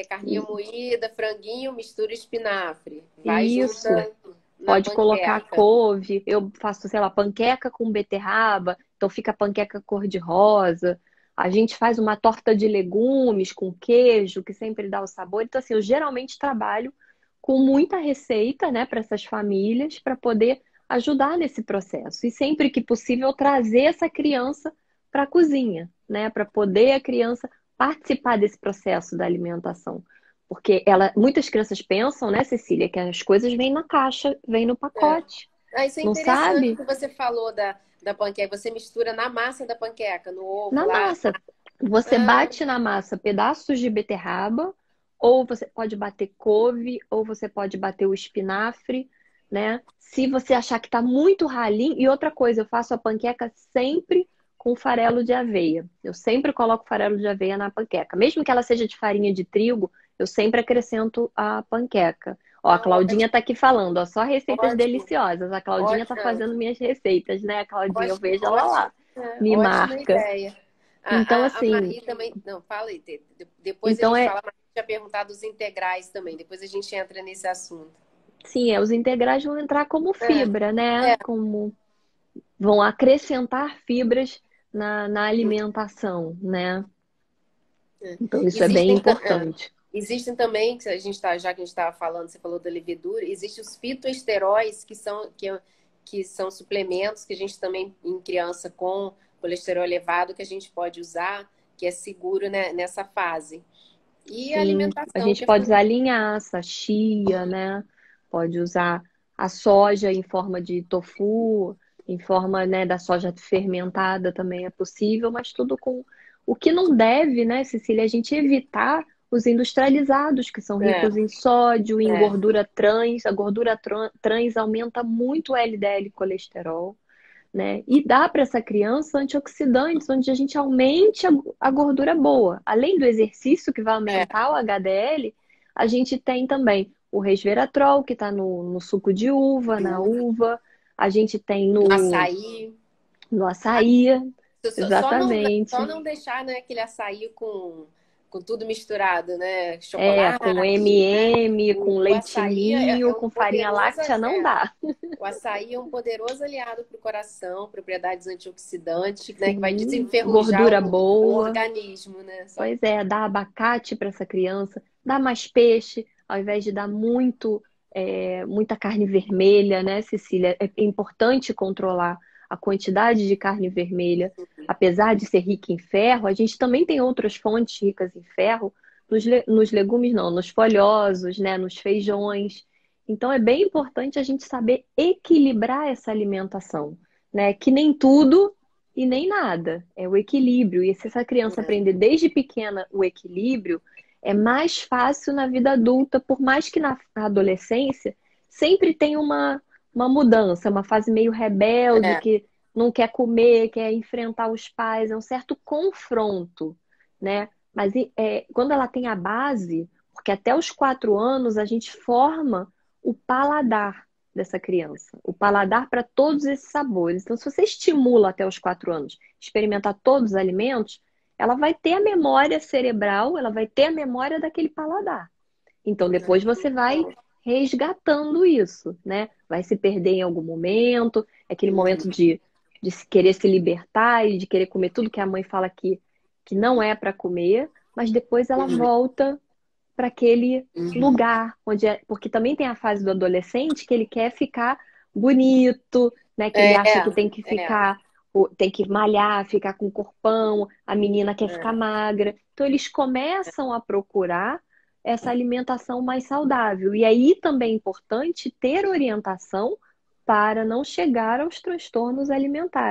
carninha moída, franguinho, mistura espinafre. Vai Isso. junta na Pode colocar panqueca. couve. Eu faço, sei lá, panqueca com beterraba. Então fica panqueca cor-de-rosa. A gente faz uma torta de legumes com queijo, que sempre dá o sabor. Então, assim, eu geralmente trabalho com muita receita, né, para essas famílias, para poder ajudar nesse processo. E sempre que possível, trazer essa criança para a cozinha, né, para poder a criança participar desse processo da alimentação. Porque muitas crianças pensam, né, Cecília, que as coisas vêm na caixa, vêm no É. pacote. Isso é Não interessante sabe? que você falou da panqueca. Você mistura na massa da panqueca, no ovo Na lá. massa. Você Ah, bate na massa pedaços de beterraba, ou você pode bater couve, ou você pode bater o espinafre, né? Se você achar que tá muito ralinho. E outra coisa, eu faço a panqueca sempre com farelo de aveia. Eu sempre coloco farelo de aveia na panqueca. Mesmo que ela seja de farinha de trigo, eu sempre acrescento a panqueca. Ó, a Claudinha ótimo, tá aqui falando, ó, só receitas ótimo, deliciosas. A Claudinha tá ótimo, fazendo minhas receitas, né, Claudinha? Eu ótimo, vejo ela ótimo, lá. Me ótima marca. ideia. Então, A assim, Marie também. Não, fala aí. Depois a então gente é, fala, a Marie tinha perguntado dos integrais também. Depois a gente entra nesse assunto. sim, os integrais vão entrar como É, fibra, né? é, Como vão acrescentar fibras na alimentação, né? é. Então, isso é bem Existem, importante. existem também, que a gente tá, já que a gente estava falando, você falou da levedura, existem os fitoesteróis, que são suplementos que a gente também, em criança com colesterol elevado, que a gente pode usar, que é seguro, né, nessa fase. E a Sim, a alimentação, gente que é pode usar fundamental. linhaça, chia, né? Pode usar a soja em forma de tofu, em forma, né, da soja fermentada também é possível, mas tudo com o que não deve, né, Cecília, a gente evitar os industrializados, que são É, ricos em sódio, em é, gordura trans. A gordura trans aumenta muito o LDL colesterol, né? E dá para essa criança antioxidantes, onde a gente aumente a gordura boa. Além do exercício que vai é. aumentar o HDL, a gente tem também o resveratrol, que está no suco de uva, na uva, a gente tem No no, açaí. no açaí, Só exatamente. não deixar, né, aquele açaí com tudo misturado, né? Com Chocolate, né? M&M, com O leite açaí ninho, um com farinha poderoso, láctea, não dá. o açaí é um poderoso aliado para o coração, propriedades antioxidantes, né? Que vai Sim, desenferrujar gordura o boa. organismo, né? Só Pois é, dá abacate para essa criança, dá mais peixe, ao invés de dar muita carne vermelha, né, Cecília? É importante controlar a quantidade de carne vermelha. Apesar de ser rica em ferro, a gente também tem outras fontes ricas em ferro nos legumes, não, nos folhosos, né, nos feijões. Então é bem importante a gente saber equilibrar essa alimentação, né? Que nem tudo e nem nada. É o equilíbrio. E se essa criança aprender desde pequena o equilíbrio, é mais fácil na vida adulta, por mais que na adolescência sempre tem uma mudança, uma fase meio rebelde, É, que não quer comer, quer enfrentar os pais, é um certo confronto, né? Mas quando ela tem a base, porque até os 4 anos a gente forma o paladar dessa criança, o paladar para todos esses sabores. Então, se você estimula até os 4 anos experimentar todos os alimentos, ela vai ter a memória cerebral, ela vai ter a memória daquele paladar. Então, depois você vai resgatando isso, né? Vai se perder em algum momento, aquele momento de querer se libertar e de querer comer tudo que a mãe fala que não é para comer, mas depois ela volta para aquele lugar onde porque também tem a fase do adolescente que ele quer ficar bonito, né? Que ele é, acha que tem que é, ficar, tem que malhar, ficar com corpão, a menina quer ficar magra. Então eles começam a procurar essa alimentação mais saudável. E aí também é importante ter orientação para não chegar aos transtornos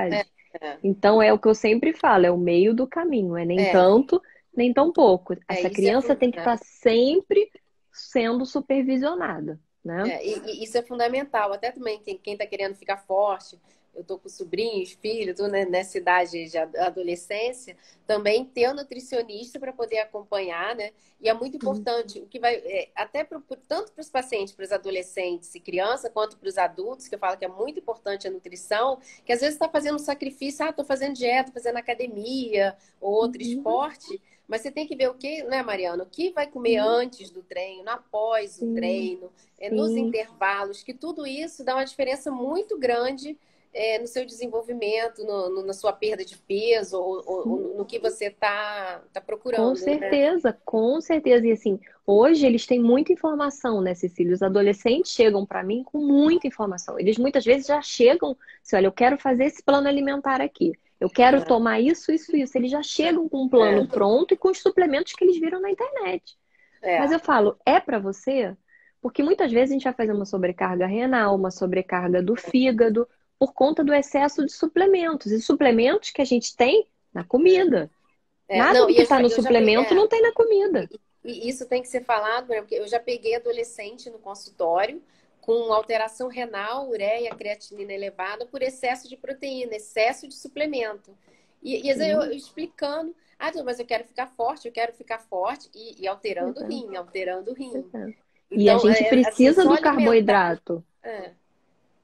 é, alimentares. é, Então é o que eu sempre falo, é o meio do caminho, é nem é, tanto, nem tão pouco. Essa isso é criança tem que estar sempre sendo supervisionada, né? E isso é fundamental. Até também quem está querendo ficar forte, eu tô com sobrinhos, filhos, tô nessa idade de adolescência, também ter um nutricionista para poder acompanhar, né? E é muito importante, o que vai, até tanto para os pacientes, para os adolescentes e crianças, quanto para os adultos, que eu falo que é muito importante a nutrição, que às vezes está fazendo um sacrifício, estou fazendo dieta, fazendo academia ou outro Uhum, esporte, mas você tem que ver o que, né, Mariana? O que vai comer sim, antes do treino, após o sim, treino, nos sim. intervalos, que tudo isso dá uma diferença muito grande no seu desenvolvimento, na sua perda de peso ou no que você tá Com procurando, né? certeza, com certeza. E assim, hoje eles têm muita informação, né, Cecília? Os adolescentes chegam para mim com muita informação. Eles muitas vezes já chegam, assim, olha, eu quero fazer esse plano alimentar aqui. Eu quero tomar isso, isso, isso. Eles já chegam com um plano É, pronto e com os suplementos que eles viram na internet. Mas é, eu falo, é para você? Porque muitas vezes a gente vai fazer uma sobrecarga renal, uma sobrecarga do fígado, por conta do excesso de suplementos. E suplementos que a gente tem na comida. Nada Não, do e que eu está já, no eu já peguei, suplemento não tem na comida. e isso tem que ser falado, né? Porque eu já peguei adolescente no consultório com alteração renal, ureia, creatinina elevada por excesso de proteína, excesso de suplemento. E às vezes eu Sim, explicando, mas eu quero ficar forte, e exato, alterando o rim. exato. E a Então, gente assim, é precisa só do alimentar. carboidrato. É,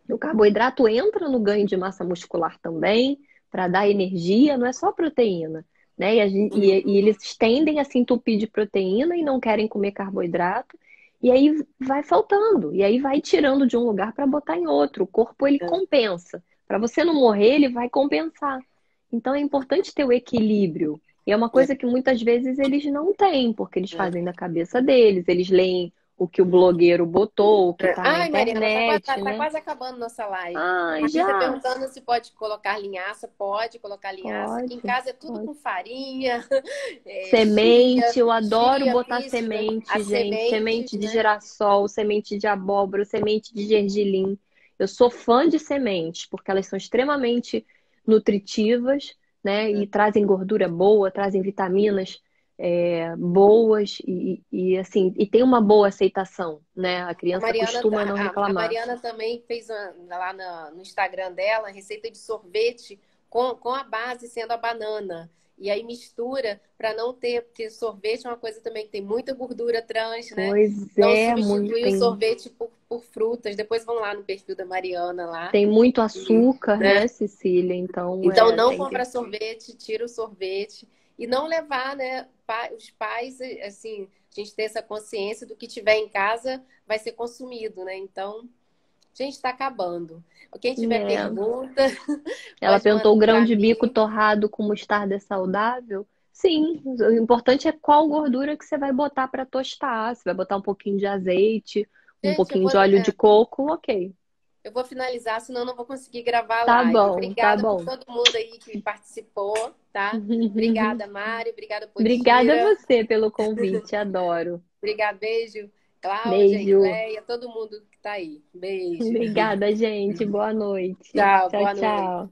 O carboidrato entra no ganho de massa muscular também, para dar energia, não é só proteína, né? E eles tendem a se entupir de proteína e não querem comer carboidrato, e aí vai faltando, e aí vai tirando de um lugar para botar em outro. O corpo ele compensa. Para você não morrer, ele vai compensar. Então é importante ter o equilíbrio. E é uma é, coisa que muitas vezes eles não têm, porque eles é. fazem da cabeça deles, eles leem o que o blogueiro botou, o que está na Ai, Mariana, internet, tá né? quase acabando nossa live. Ai, Aqui tá já? perguntando se pode colocar linhaça. Pode colocar linhaça. Aqui em Pode, casa é tudo pode. com farinha, Semente, eu adoro chia, botar pístila, semente, as gente. sementes, Semente de né? girassol, semente de abóbora, semente de gergelim. Eu sou fã de sementes, porque elas são extremamente nutritivas, né? E trazem gordura boa, trazem vitaminas boas assim, e tem uma boa aceitação, né? A A criança Mariana, costuma não a reclamar. Mariana também fez lá no Instagram dela receita de sorvete com a base sendo a banana. E aí mistura para não ter, porque sorvete é uma coisa também que tem muita gordura trans, né? Pois Então é, muito, substituir o sorvete por frutas. Depois vão lá no perfil da Mariana lá. tem muito E, açúcar, né? né, Cecília? Então, Então não tem que. comprar sorvete, tira o sorvete e não levar, né? Os pais, assim, a gente tem essa consciência do que tiver em casa vai ser consumido, né? Então a gente está acabando. Quem tiver É. pergunta, Ela pode mandar perguntou o grão para de bico mim. torrado com mostarda é saudável? Sim, o importante é qual gordura que você vai botar para tostar. Você vai botar um pouquinho de azeite, um Gente, pouquinho de óleo de coco, ok. eu vou finalizar, senão eu não vou conseguir gravar a Tá live. bom, tá Obrigada por bom. todo mundo aí que participou, tá? Obrigada, Mário. Obrigada, Obrigada a Potira. você pelo convite, adoro. Obrigada, beijo. Cláudia, Beijo. Ileia, todo mundo que tá aí. Beijo. Obrigada, gente. Boa noite. Tchau, Tchau, boa noite. tchau.